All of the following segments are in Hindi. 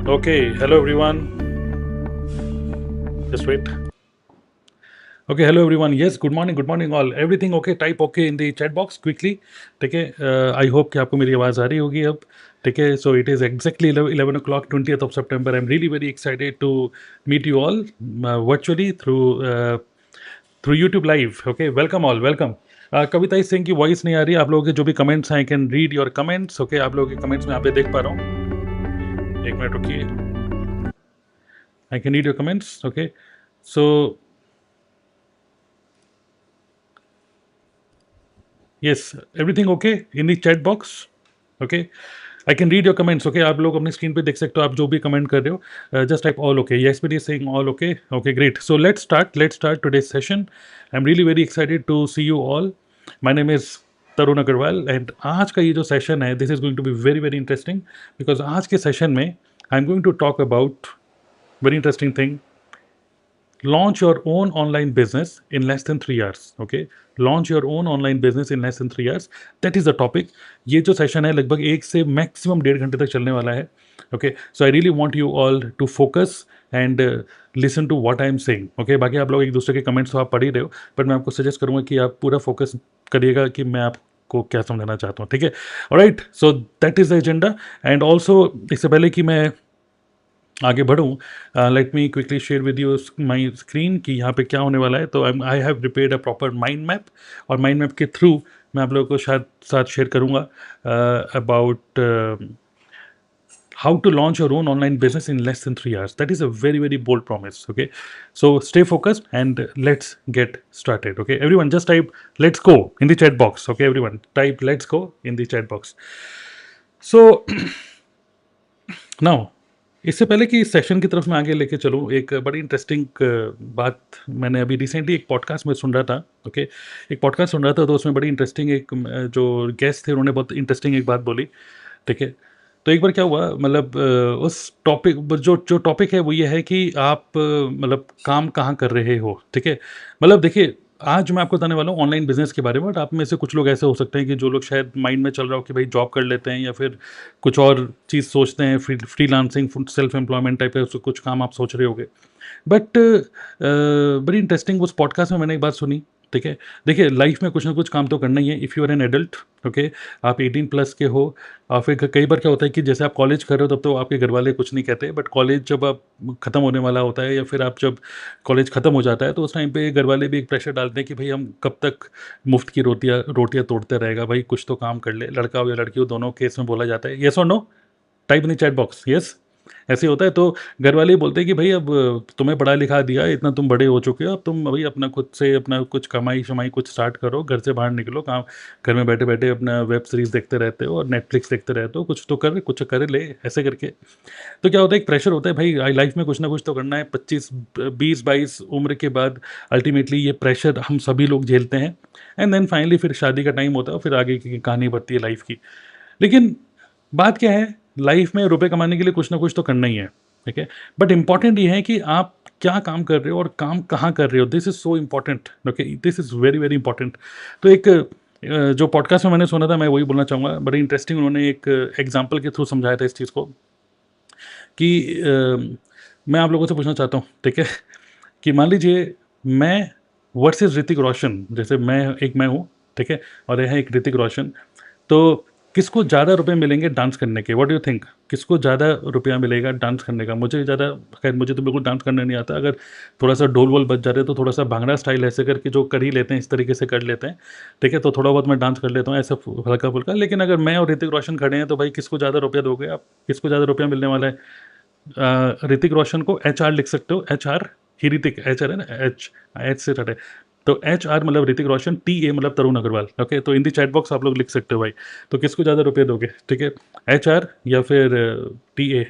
Okay, hello everyone. Just wait. Okay, hello everyone. Yes, good morning all. Everything okay? Type okay in the chat box quickly. ठीक है. I hope कि आपको मेरी आवाज़ आ रही होगी अब. ठीक है. So it is exactly 11 o'clock, 20th of September. I'm really very excited to meet you all virtually through YouTube Live. Okay, welcome all. Welcome. Kavita Singh की वॉइस नहीं आ रही. आप लोगों के जो भी कमेंट्स हैं, I can read your comments. Okay, आप लोगों के कमेंट्स मैं यहाँ पे देख पा रहा हूँ. एक मिनट रुकिए. I can read your comments. Okay, so yes, everything okay in the chat box. Okay, I can read your comments. Okay, आप लोग अपनी स्क्रीन पे देख सकते हो आप जो भी कमेंट कर रहे हो. Just type all okay. Yes, but is saying all okay. Okay, great. So let's start today's session. I'm really very excited to see you all. My name is Tarun Agrawal and आज का ये जो सेशन है this is going to be very very interesting because आज के सेशन में I am going to talk about very interesting thing. Launch your own online business in less than 3 hours. Okay, launch your own online business in less than 3 hours. That is the topic. ये जो सेशन है लगभग 1 से मैक्सिमम 1.5 घंटे तक चलने वाला है. Okay, so I really want you all to focus and listen to what I am saying. Okay, बाकी आप लोग एक दूसरे के कमेंट्स तो आप पढ़ ही रहे हो, बट मैं आपको सजेस्ट करूंगा कि आप पूरा फोकस करिएगा कि मैं आपको क्या समझाना चाहता हूँ. ठीक है. Alright, so that is the agenda. And also इससे पहले कि मैं आगे बढ़ूँ, let me quickly share with you my screen कि यहाँ पे क्या होने वाला है. तो I have prepared a proper mind map और माइंड मैप के थ्रू मैं आप लोगों को शायद साथ शेयर करूँगा about how to launch your own online business in less than 3 hours. That is a very very bold promise. Okay, so stay focused and let's get started. Okay, everyone just type let's go in the chat box. Okay, everyone type let's go in the chat box. So now इससे पहले कि इस सेशन की तरफ मैं आगे लेके चलूँ, एक बड़ी इंटरेस्टिंग बात मैंने अभी रिसेंटली एक पॉडकास्ट में सुन रहा था. ओके, एक पॉडकास्ट सुन रहा था तो उसमें बड़ी इंटरेस्टिंग एक जो गेस्ट थे उन्होंने बहुत इंटरेस्टिंग एक बात बोली. ठीक है. तो एक बार क्या हुआ, मतलब उस टॉपिक जो जो टॉपिक है वो ये है कि आप मतलब काम कहाँ कर रहे हो. ठीक है. मतलब देखिए, आज मैं आपको बताने वाला हूँ ऑनलाइन बिजनेस के बारे में. बट आप में से कुछ लोग ऐसे हो सकते हैं कि जो लोग शायद माइंड में चल रहा हो कि भाई जॉब कर लेते हैं या फिर कुछ और चीज़ सोचते हैं, फ्रीलांसिंग सेल्फ एम्प्लॉयमेंट टाइप है कुछ काम आप सोच रहे होगे. बट बड़ी इंटरेस्टिंग उस पॉडकास्ट में मैंने एक बात सुनी. ठीक है. देखिए, लाइफ में कुछ ना कुछ काम तो करना ही है. If you are an adult, okay, आप 18+ के हो और फिर कई बार क्या होता है कि जैसे आप कॉलेज कर रहे हो तब तो आपके घर वाले कुछ नहीं कहते, बट कॉलेज जब आप ख़त्म होने वाला होता है या फिर आप जब कॉलेज ख़त्म हो जाता है तो उस टाइम पे घर वाले भी एक प्रेशर डालते हैं कि भाई हम कब तक मुफ्त की रोटियां रोटियां तोड़ते रहेगा, भाई कुछ तो काम कर ले. लड़का हो या लड़की हो, दोनों केस में बोला जाता है. येस और no? Type in the chat box. Yes, ऐसे होता है. तो घर वाले ही बोलते हैं कि भाई अब तुम्हें पढ़ा लिखा दिया, इतना तुम बड़े हो चुके हो, अब तुम भाई अपना खुद से अपना कुछ कमाई शमाई कुछ स्टार्ट करो, घर से बाहर निकलो. काम घर में बैठे बैठे अपना वेब सीरीज़ देखते रहते हो और नेटफ्लिक्स देखते रहते हो, कुछ तो कर कुछ करे ले ऐसे करके. तो क्या होता है, एक प्रेशर होता है भाई लाइफ में कुछ ना कुछ तो करना है. 25 20 22 उम्र के बाद अल्टीमेटली ये प्रेशर हम सभी लोग झेलते हैं. एंड देन फाइनली फिर शादी का टाइम होता है और फिर आगे की कहानी बढ़ती है लाइफ की. लेकिन बात क्या है, लाइफ में रुपए कमाने के लिए कुछ ना कुछ तो करना ही है. ठीक है. बट इंपॉर्टेंट ये है कि आप क्या काम कर रहे हो और काम कहाँ कर रहे हो. This is so important. Okay, this is very very important. तो एक जो पॉडकास्ट में मैंने सुना था मैं वही बोलना चाहूँगा. बड़ी इंटरेस्टिंग उन्होंने एक एग्जाम्पल के थ्रू समझाया था इस चीज़ को कि मैं आप लोगों से पूछना चाहता हूँ. ठीक है. कि मान लीजिए मैं वर्सेस ऋतिक रोशन, जैसे मैं हूँ. ठीक है. और यह है एक ऋतिक रोशन. तो किसको ज़्यादा रुपए मिलेंगे डांस करने के? What do you think? किसको ज़्यादा रुपया मिलेगा डांस करने का? मुझे ज़्यादा, खैर मुझे तो बिल्कुल डांस करने नहीं आता. अगर थोड़ा सा ढोल वोल बज जाते तो थोड़ा सा भांगड़ा स्टाइल ऐसे करके जो कर ही लेते हैं इस तरीके से कर लेते हैं. ठीक है. तो थोड़ा बहुत मैं डांस कर लेता हूँ ऐसा हल्का फुल्का. लेकिन अगर मैं और ऋतिक रोशन खड़े हैं तो भाई किसको ज़्यादा रुपया दोगे आप? किसको ज़्यादा रुपया मिलने वाला है? ऋतिक रोशन को HR लिख सकते हो. HR ही ऋतिक, HR है ना, एच से हटे. तो HR मतलब ऋतिक रोशन, TA मतलब तरुण अग्रवाल. ओके. तो इन दी चैट बॉक्स आप लोग लिख सकते हो भाई. तो किसको ज़्यादा रुपये दोगे? ठीक है. HR या फिर TA?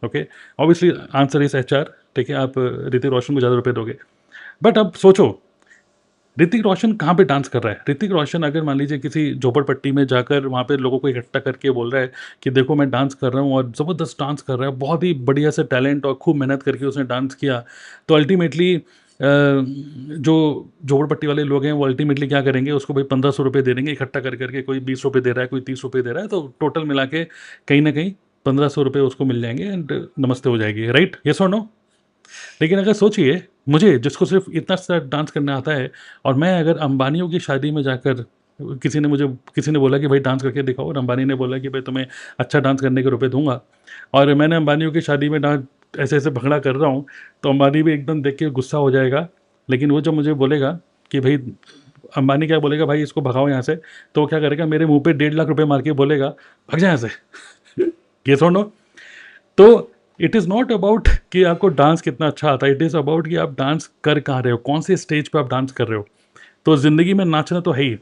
Okay. Obviously answer is HR. ठीक है. आप ऋतिक रोशन को ज़्यादा रुपये दोगे. बट अब सोचो, ऋतिक रोशन कहाँ पे डांस कर रहा है? ऋतिक रोशन अगर मान लीजिए किसी झोपड़पट्टी में जाकर वहाँ पे लोगों को इकट्ठा करके बोल रहा है कि देखो मैं डांस कर रहा हूँ और ज़बरदस्त डांस कर रहा है, बहुत ही बढ़िया से टैलेंट और खूब मेहनत करके उसने डांस किया. तो अल्टीमेटली जो झोपड़पट्टी वाले लोग हैं वो अल्टीमेटली क्या करेंगे, उसको भाई 1500 रुपये दे देंगे इकट्ठा कर करके. कोई 20 रुपये दे रहा है, कोई 30 रुपये दे रहा है. तो टोटल मिला के कहीं ना कहीं ₹1500 उसको मिल जाएँगे एंड नमस्ते हो जाएगी, राइट? येस और नो? लेकिन अगर सोचिए, मुझे जिसको सिर्फ़ इतना सा डांस करना आता है और मैं अगर अंबानियों की शादी में जाकर किसी ने बोला कि भाई डांस करके दिखाओ और अंबानी ने बोला कि भाई तुम्हें अच्छा डांस करने के रुपए दूँगा और मैंने अंबानियों की शादी में डांस ऐसे-ऐसे भंगड़ा कर रहा हूँ, तो अंबानी भी एकदम देख के गुस्सा हो जाएगा। लेकिन वो जब मुझे बोलेगा कि भाई अंबानी क्या बोलेगा, भाई इसको भगाओ यहाँ से, तो वो क्या करेगा, मेरे मुँह पे ₹1.5 लाख मार के बोलेगा, "भग जा यहाँ से।" येस और नो? तो इट इज़ नॉट अबाउट कि आपको डांस कितना अच्छा आता है, इट इज़ अबाउट कि आप डांस कर कहाँ रहे हो, कौन से स्टेज पे आप डांस कर रहे हो। तो ज़िंदगी में नाचना तो है ही,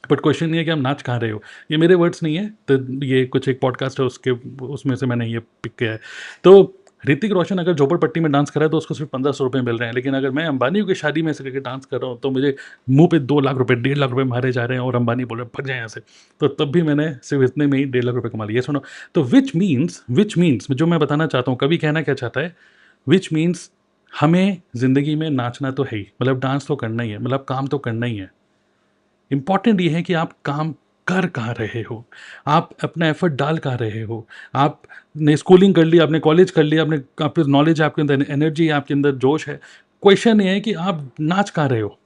बट क्वेश्चन ये है कि आप नाच कहाँ रहे हो। ये मेरे वर्ड्स नहीं है, तो ये कुछ एक पॉडकास्ट है उसके उसमें से मैंने ये पिक किया है। तो ऋतिक रोशन अगर झोपड़पट्टी में डांस कर रहा है तो उसको सिर्फ ₹1500 मिल रहे हैं, लेकिन अगर मैं अंबानी की शादी में ऐसे करके डांस कर रहा हूँ तो मुझे मुँह पे ₹2 लाख, ₹1.5 लाख मारे जा रहे हैं और अंबानी बोल रहे हैं, "भग जा यहाँ से।" तो तब भी मैंने सिर्फ इतने में ही ₹1.5 लाख कमा लिए। ये सुनो, तो व्हिच मीन्स जो मैं बताना चाहता हूँ, कवि कहना क्या चाहता है, व्हिच मीन्स हमें ज़िंदगी में नाचना तो है ही, मतलब डांस तो करना ही है, मतलब काम तो करना ही है। इम्पॉर्टेंट ये है कि आप काम कर कहाँ रहे हो, आप अपना एफर्ट डाल कहाँ रहे हो। आपने स्कूलिंग कर ली, आपने कॉलेज कर लिया, आपने आपके नॉलेज है, आपके अंदर एनर्जी है, आपके अंदर जोश है। क्वेश्चन ये है कि आप नाच कहाँ रहे हो।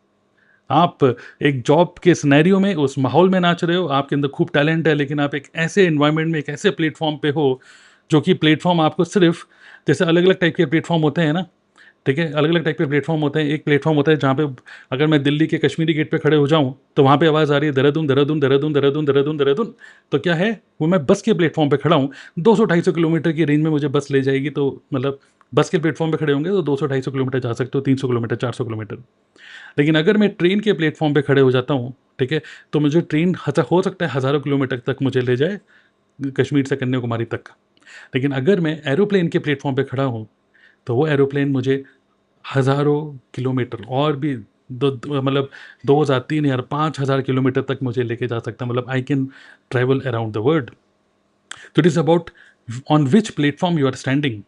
आप एक जॉब के सिनेरियो में, उस माहौल में नाच रहे हो, आपके अंदर खूब टैलेंट है, लेकिन आप एक ऐसे एनवायरनमेंट में, एक ऐसे प्लेटफॉर्म पे हो, जो कि प्लेटफॉर्म आपको सिर्फ, जैसे अलग अलग टाइप के प्लेटफॉर्म होते हैं ना, ठीक है, अलग अलग टाइप के प्लेटफॉर्म होते हैं। एक प्लेटफॉर्म होता है जहाँ पे अगर मैं दिल्ली के कश्मीरी गेट पे खड़े हो जाऊँ तो वहाँ पे आवाज़ आ रही है देहरादून देहरादून देहरादून देहरादून देहरादून देहरादून। तो क्या है, वो मैं बस के प्लेटफॉर्म पे खड़ा हूँ, 200-250 किलोमीटर की रेंज में मुझे बस ले जाएगी, तो मतलब बस के प्लेटफॉर्म पे खड़े होंगे तो 200-250 किलोमीटर जा सकते हो, 300 किलोमीटर, 400 किलोमीटर। लेकिन अगर मैं ट्रेन के प्लेटफॉर्म पे खड़े हो जाता हूँ, ठीक है, तो मुझे ट्रेन हो सकता है हज़ारों किलोमीटर तक मुझे ले जाए, कश्मीर से कन्याकुमारी तक। लेकिन अगर मैं एरोप्लेन के प्लेटफॉर्म पे खड़ा हूँ, तो वो एरोप्लेन मुझे हज़ारों किलोमीटर और भी मतलब 2000, 3000, 5000 किलोमीटर तक मुझे लेके जा सकता है, मतलब I can travel around the world. तो it is about on which platform you are standing.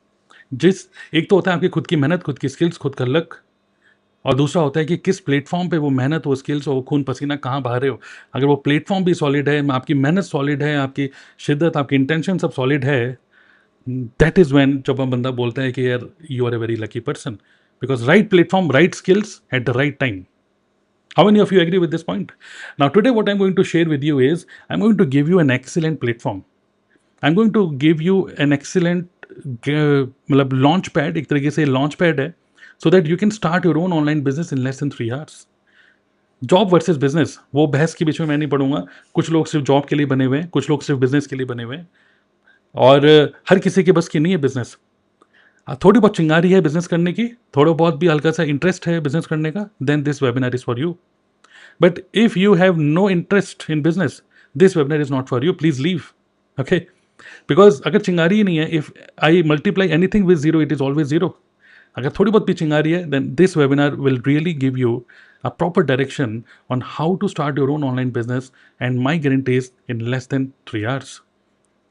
जिस एक तो होता है आपकी खुद की मेहनत, खुद की स्किल्स, खुद का लक, और दूसरा होता है कि किस प्लेटफॉर्म पे वो मेहनत, वो स्किल्स और वो खून पसीना कहाँ बहा रहे हो। अगर वो प्लेटफॉर्म भी सॉलिड है, आपकी मेहनत सॉलिड है, आपकी शिद्दत, आपकी इंटेंशन सब सॉलिड है, दैट इज़ व्हेन जब हम बंदा बोलता है कि यार you are a very lucky person, because right platform, right skills at the right time. How many of you agree with this point? Now, today, what I'm going to share with you is I'm going to give you an excellent platform. I'm going to give you an excellent मतलब लॉन्च पैड, एक तरीके से लॉन्च पैड है, so that you can start your own online business in less than 3 hours. Job versus business, वो बहस के बीच में मैं नहीं पढ़ूंगा। कुछ लोग सिर्फ जॉब के लिए बने हुए हैं, कुछ लोग सिर्फ बिजनेस के लिए बने हुए हैं, और हर किसी के बस की नहीं है बिजनेस। थोड़ी बहुत चिंगारी है बिजनेस करने की, थोड़ा बहुत भी हल्का सा इंटरेस्ट है बिजनेस करने का, then this webinar is for you. But if you have no interest in business, this webinar is not for you, please leave. Okay, because अगर चिंगारी ही नहीं है, if I multiply anything with zero, it is always zero. अगर थोड़ी बहुत भी चिंगारी है, then this webinar will really give you a proper direction on how to start your own online business, and my guarantee is in less than 3 hours.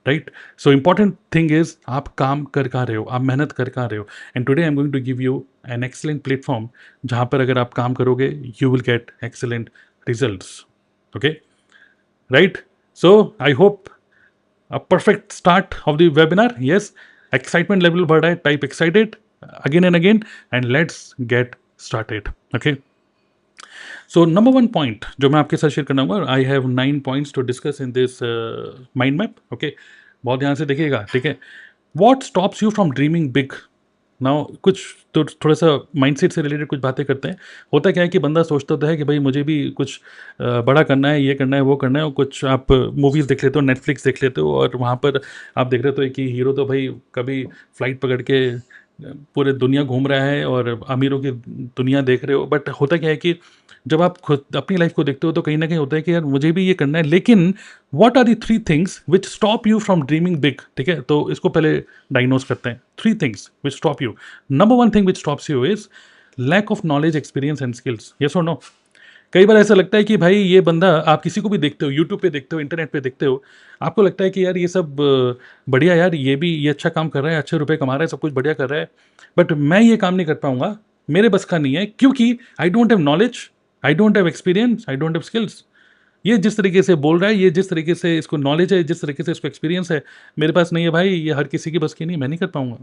Right, so important thing is आप काम कर कहाँ रहे हो, आप मेहनत कर कहाँ रहे हो, and today I am going to give you an excellent platform जहाँ पर अगर आप काम करोगे you will get excellent results. Okay, right, so I hope a perfect start of the webinar. Yes, excitement level बढ़ रहा है, type excited again and again, and let's get started. Okay, so number one point जो मैं आपके साथ शेयर करना चाहूँगा, I have 9 points to discuss in this mind map. Okay, बहुत ध्यान से देखिएगा, ठीक है। What stops you from dreaming big. Now कुछ तो थोड़ा सा माइंडसेट से रिलेटेड कुछ बातें करते हैं। होता क्या है कि बंदा सोचता तो है कि भाई मुझे भी कुछ बड़ा करना है, ये करना है, वो करना है, और कुछ आप मूवीज़ देख लेते हो, नेटफ्लिक्स देख लेते हो, और वहाँ पर आप देख रहे हो कि हीरो तो भाई कभी फ्लाइट पकड़ के पूरे दुनिया घूम रहा है और अमीरों की दुनिया देख रहे हो। बट होता क्या है कि जब आप खुद अपनी लाइफ को देखते हो तो कहीं ना कहीं होता है कि यार मुझे भी ये करना है, लेकिन what are the 3 things which stop you from dreaming big. ठीक है, तो इसको पहले डायग्नोज करते हैं। 3 things which stop you. Number one thing which stops you is lack of knowledge, experience and skills. Yes और नो? कई बार ऐसा लगता है कि भाई ये बंदा, आप किसी को भी देखते हो, यूट्यूब पे देखते हो, इंटरनेट पे देखते हो, आपको लगता है कि यार ये सब बढ़िया, यार ये अच्छा काम कर रहा है, अच्छे रुपए कमा रहा है, सब कुछ बढ़िया कर रहा है, बट मैं ये काम नहीं कर पाऊंगा, मेरे बस का नहीं है, क्योंकि I don't have knowledge, I don't have experience, I don't have skills. ये जिस तरीके से बोल रहा है, ये जिस तरीके से इसको नॉलेज है, जिस तरीके से इसको एक्सपीरियंस है, मेरे पास नहीं है भाई, ये हर किसी की बस की नहीं, मैं नहीं कर पाऊंगा.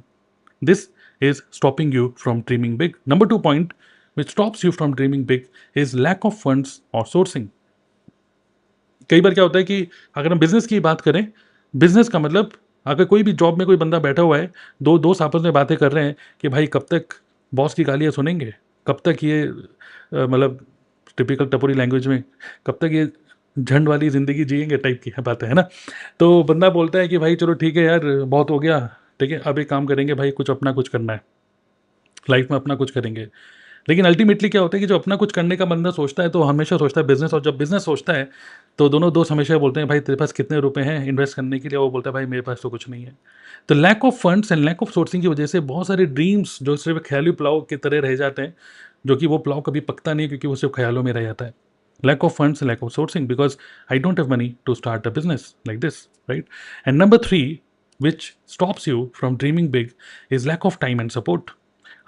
This is stopping you from dreaming big. Number 2 point which stops you from dreaming big is lack of funds or sourcing. कई बार क्या होता है कि अगर हम बिजनेस की बात करें, बिजनेस का मतलब अगर कोई भी जॉब में कोई बंदा बैठा हुआ है, दो दोस्त आपस में बातें कर रहे हैं कि भाई कब तक बॉस की गालियाँ सुनेंगे, कब तक ये मतलब टिपिकल टपोरी लैंग्वेज में कब तक ये झंड वाली ज़िंदगी जिएंगे टाइप की बातें है ना. तो बंदा बोलता है कि भाई चलो ठीक है यार, बहुत हो गया, ठीक है अब एक काम करेंगे भाई, कुछ अपना कुछ करना है लाइफ में, अपना कुछ करेंगे. लेकिन अल्टीमेटली क्या होता है कि जो अपना कुछ करने का बंदा सोचता है तो हमेशा सोचता है बिजनेस, और जब बिजनेस सोचता है तो दोनों दोस्त हमेशा बोलते हैं भाई तेरे पास कितने रुपए हैं इन्वेस्ट करने के लिए, वो बोलता है भाई मेरे पास तो कुछ नहीं है. तो lack of funds and lack of sourcing की वजह से बहुत सारे ड्रीम्स जो सिर्फ ख्याली पुलाव की तरह रह जाते हैं, जो कि वो पुलाव कभी पकता नहीं क्योंकि वो सिर्फ ख्यालों में रह जाता है. Lack of funds, lack of sourcing, because I don't have money to start a business like this, right? And number 3, which stops you from dreaming big, is lack of time and support.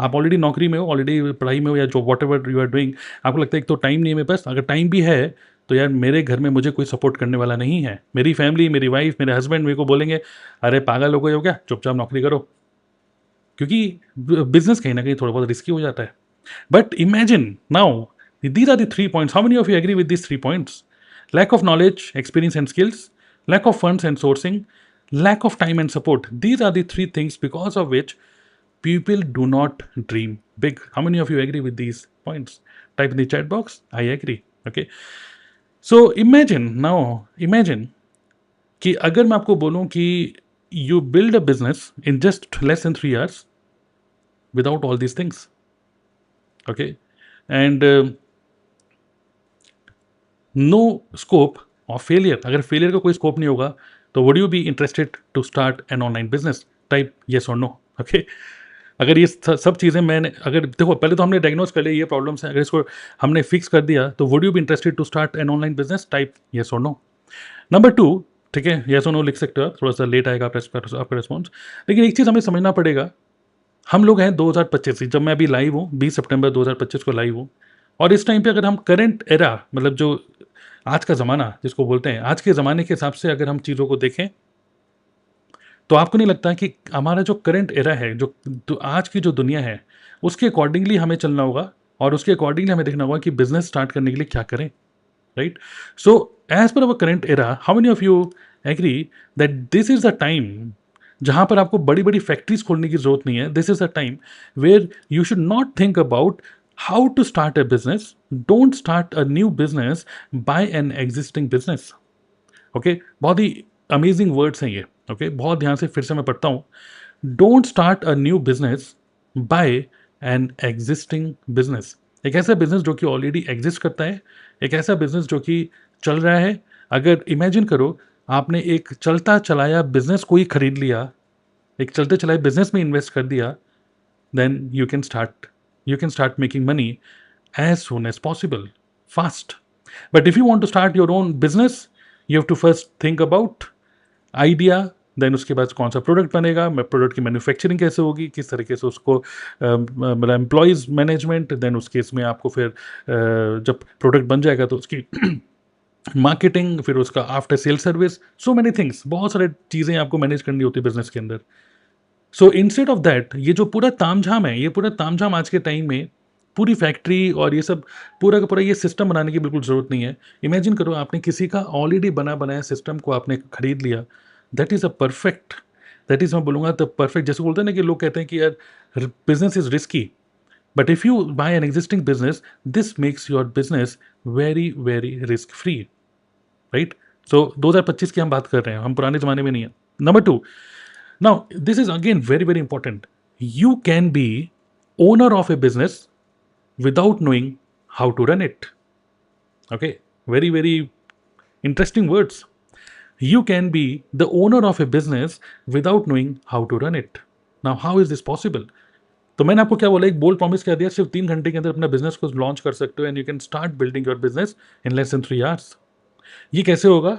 आप ऑलरेडी नौकरी में हो, ऑलरेडी पढ़ाई में हो, या जो whatever you are doing, आपको लगता है एक तो टाइम नहीं है मेरे पास, अगर टाइम भी है तो यार मेरे घर में मुझे कोई सपोर्ट करने वाला नहीं है. मेरी फैमिली, मेरी वाइफ, मेरे हस्बैंड मेरे को बोलेंगे अरे पागल हो गए हो क्या, चुपचाप नौकरी करो, क्योंकि बिजनेस कहीं ना कहीं थोड़ा बहुत रिस्की हो जाता है. But imagine now, these are the 3 points. How many of you agree with these 3 points? Lack of knowledge, experience, and skills, lack of funds and sourcing, lack of time and support. These are the 3 things because of which people do not dream big. How many of you agree with these points? Type in the chat box. I agree. Okay. So imagine कि अगर मैं आपको बोलूं कि you build a business in just less than 3 hours without all these things. Okay. And no scope of failure. अगर फेलियर का कोई स्कोप नहीं होगा तो would you be interested to start an online business? Type yes और नो. ओके. अगर ये सब चीज़ें मैंने, अगर देखो पहले तो हमने डायग्नोज कर लिया ये प्रॉब्लम्स हैं, अगर इसको हमने फिक्स कर दिया तो would you be interested to start an online business? Type yes और नो. नंबर 2, ठीक है, येस और नो लिख सकते हो, थोड़ा सा लेट आएगा आपका रिस्पॉन्स. लेकिन एक चीज़ हमें समझना पड़ेगा, हम लोग हैं 2025, जब मैं अभी लाइव हूँ 20 सितंबर 2025 को लाइव हूँ, और इस टाइम पे अगर हम करंट एरा, मतलब जो आज का ज़माना जिसको बोलते हैं, आज के ज़माने के हिसाब से अगर हम चीज़ों को देखें तो आपको नहीं लगता कि हमारा जो करंट एरा है, जो तो आज की जो दुनिया है, उसके अकॉर्डिंगली हमें चलना होगा और उसके अकॉर्डिंगली हमें देखना होगा कि बिजनेस स्टार्ट करने के लिए क्या करें, right? So as per our current era, how many of you agree that this is the time जहां पर आपको बड़ी बड़ी फैक्ट्रीज खोलने की जरूरत नहीं है? This is the time where you should not think about how to start a business. Don't start a new business by an existing business. Okay, बहुत ही अमेजिंग वर्ड्स हैं ये. ओके, बहुत ध्यान से फिर से मैं पढ़ता हूँ. Don't start a new business by an existing business. एक ऐसा बिजनेस जो कि ऑलरेडी एग्जिस्ट करता है, एक ऐसा बिजनेस जो कि चल रहा है. अगर इमेजिन करो आपने एक चलता चलाया बिजनेस को ही खरीद लिया, एक चलते चलाए बिजनेस में इन्वेस्ट कर दिया, then you can start making money as soon as possible, fast. But if you want to start your own business, you have to first think about idea, then उसके बाद कौन सा प्रोडक्ट बनेगा, प्रोडक्ट की मैन्युफैक्चरिंग कैसे होगी, किस तरीके से उसको मतलब एम्प्लॉयज़ मैनेजमेंट, देन उस केस में आपको फिर जब प्रोडक्ट बन जाएगा तो उसकी मार्केटिंग, फिर उसका आफ्टर सेल सर्विस, सो मैनी थिंग्स, बहुत सारे चीज़ें आपको मैनेज करनी होती है बिजनेस के अंदर. सो इंस्टेड ऑफ दैट, ये जो पूरा तामझाम है, ये पूरा तामझाम आज के टाइम में, पूरी फैक्ट्री और ये सब पूरा का पूरा ये सिस्टम बनाने की बिल्कुल ज़रूरत नहीं है. इमेजिन करो आपने किसी का ऑलरेडी बना बनाया सिस्टम को आपने खरीद लिया. That is a perfect, that is मैं बोलूँगा द परफेक्ट. जैसे बोलते हैं ना कि लोग कहते हैं कि यार business is risky, but if you buy an existing business, this makes your business very very risk free, right? So 2025 की हम बात कर रहे हैं, हम पुराने ज़माने में नहीं है. Number 2, now this is again very very important. You can be owner of a business without knowing how to run it. Okay, very very interesting words. You can be the owner of a business without knowing how to run it. Now how is this possible? तो मैंने आपको क्या बोला, एक बोल्ड प्रॉमिस कह दिया, सिर्फ 3 घंटे के अंदर अपना बिजनेस को लॉन्च कर सकते हो, and you can start building your business in less than 3 hours. ये कैसे होगा?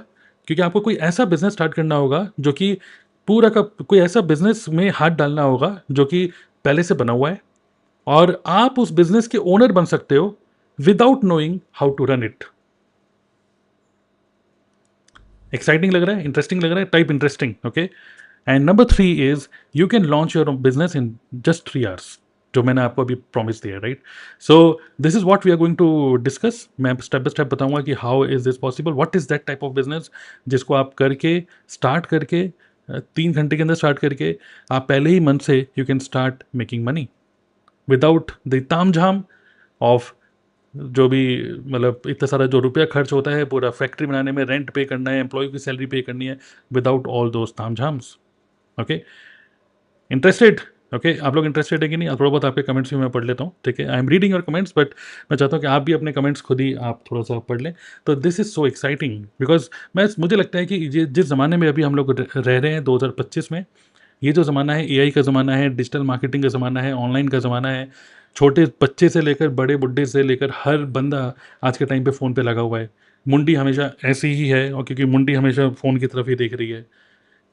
क्योंकि आपको कोई ऐसा बिजनेस स्टार्ट करना होगा जो कि पूरा का कोई ऐसा बिजनेस में हाथ डालना होगा जो कि पहले से बना हुआ है, और आप उस बिजनेस के ओनर बन सकते हो without knowing how to run it. Exciting लग रहा है, इंटरेस्टिंग लग रहा है, type interesting, okay. And number 3 is you can launch your business in just 3 hours, जो मैंने आपको अभी प्रॉमिस दिया, right. So this is what we are going to discuss. मैं स्टेप बाय स्टेप बताऊंगा कि how is this possible, what is that type of business जिसको आप करके स्टार्ट करके 3 घंटे के अंदर स्टार्ट करके आप पहले ही मंथ से you can start making money without the ताम झाम ऑफ जो भी, मतलब इतना सारा जो रुपया खर्च होता है पूरा फैक्ट्री बनाने में, रेंट पे करना है, एम्प्लॉय की सैलरी पे करनी है, विदाउट ऑल दोज ताम झाम्स, ओके। इंटरेस्टेड? ओके, आप लोग इंटरेस्टेड है कि नहीं? थोड़ा बहुत आपके कमेंट्स भी मैं पढ़ लेता हूँ, ठीक है। I am reading your comments, but मैं चाहता हूँ कि आप भी अपने कमेंट्स खुद ही आप थोड़ा सा पढ़ लें। तो this is so exciting because मुझे लगता है कि ये जिस ज़माने में अभी हम लोग रह रहे हैं 2025 में, ये जो ज़माना है एआई का ज़माना है, डिजिटल मार्केटिंग का ज़माना है, ऑनलाइन का ज़माना है। छोटे बच्चे से लेकर बड़े बुड्ढे से लेकर हर बंदा आज के टाइम पे फ़ोन पे लगा हुआ है। मुंडी हमेशा ऐसी ही है, और क्योंकि मुंडी हमेशा फ़ोन की तरफ ही देख रही है।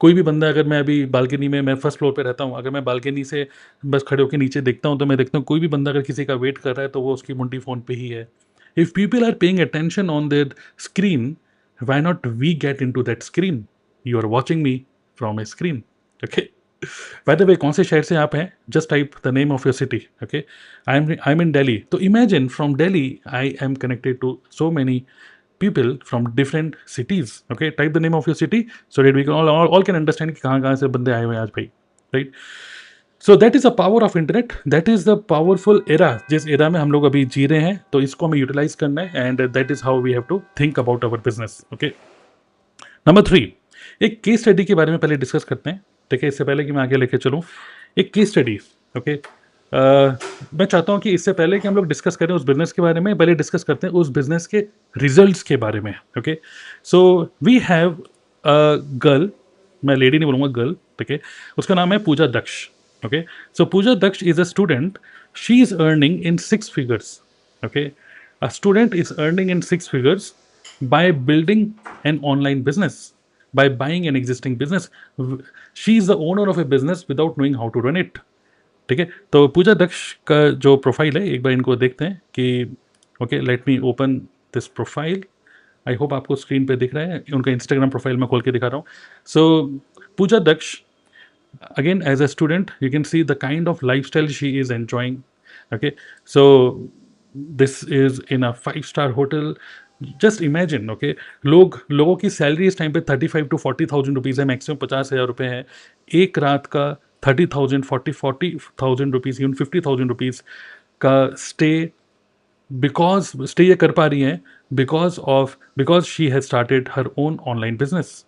कोई भी बंदा, अगर मैं अभी बालकनी में, मैं फर्स्ट फ्लोर पे रहता हूँ, अगर मैं बालकनी से बस खड़े होकर नीचे देखता हूँ तो मैं देखता हूँ कोई भी बंदा अगर किसी का वेट कर रहा है तो वो उसकी मुंडी फ़ोन पे ही है। If people are paying attention on their screen, why not we get into that screen? You are watching me from a screen, okay. By the way, कौन से शहर से आप हैं? Just type the name of your city, okay. I am in Delhi, तो imagine from Delhi I am connected to so many people from different cities, okay, type the name of your city so that we can all can understand कि कहाँ से बंदे आए हुए हैं आज भाई, right? So that is the power of internet, that is the powerful era जिस era में हम लोग अभी जी रहे हैं, तो इसको हमें utilize करना है, and that is how we have to think about our business, okay। Number 3, एक केस स्टडी के बारे में पहले डिस्कस करते हैं, ठीक है, इससे पहले कि मैं आगे लेके चलूँ। एक केस स्टडी, ओके। मैं चाहता हूँ कि इससे पहले कि हम लोग डिस्कस करें उस बिजनेस के बारे में, पहले डिस्कस करते हैं उस बिजनेस के रिजल्ट्स के बारे में, okay. So we have a girl, मैं लेडी नहीं बोलूँगा, गर्ल, ठीक है। उसका नाम है Pooja Daksh, okay. So Pooja Daksh is a student, she is earning in 6 figures, okay. A student is earning in 6 figures by building an online business, by buying an existing business. She is the owner of a business without knowing how to run it, ठीक है। तो पूजा दक्ष का जो प्रोफाइल है एक बार इनको देखते हैं कि, okay, let me open this profile. I hope आपको स्क्रीन पे दिख रहा है, उनका इंस्टाग्राम प्रोफाइल मैं खोल के दिखा रहा हूँ। सो पूजा दक्ष, again as a student you can see the kind of lifestyle she is enjoying, okay। So this is in a 5 star hotel, just imagine, okay. लोगों की सैलरी इस टाइम पे 35,000 to 40,000 रुपीज़ है, मैक्सिमम 50,000 रुपये है एक रात का। 30,000, 40,000 रुपीज़, इवन 50,000 रुपीज़ का स्टे, बिकॉज स्टे ये कर पा रही हैं because she has started her own online business,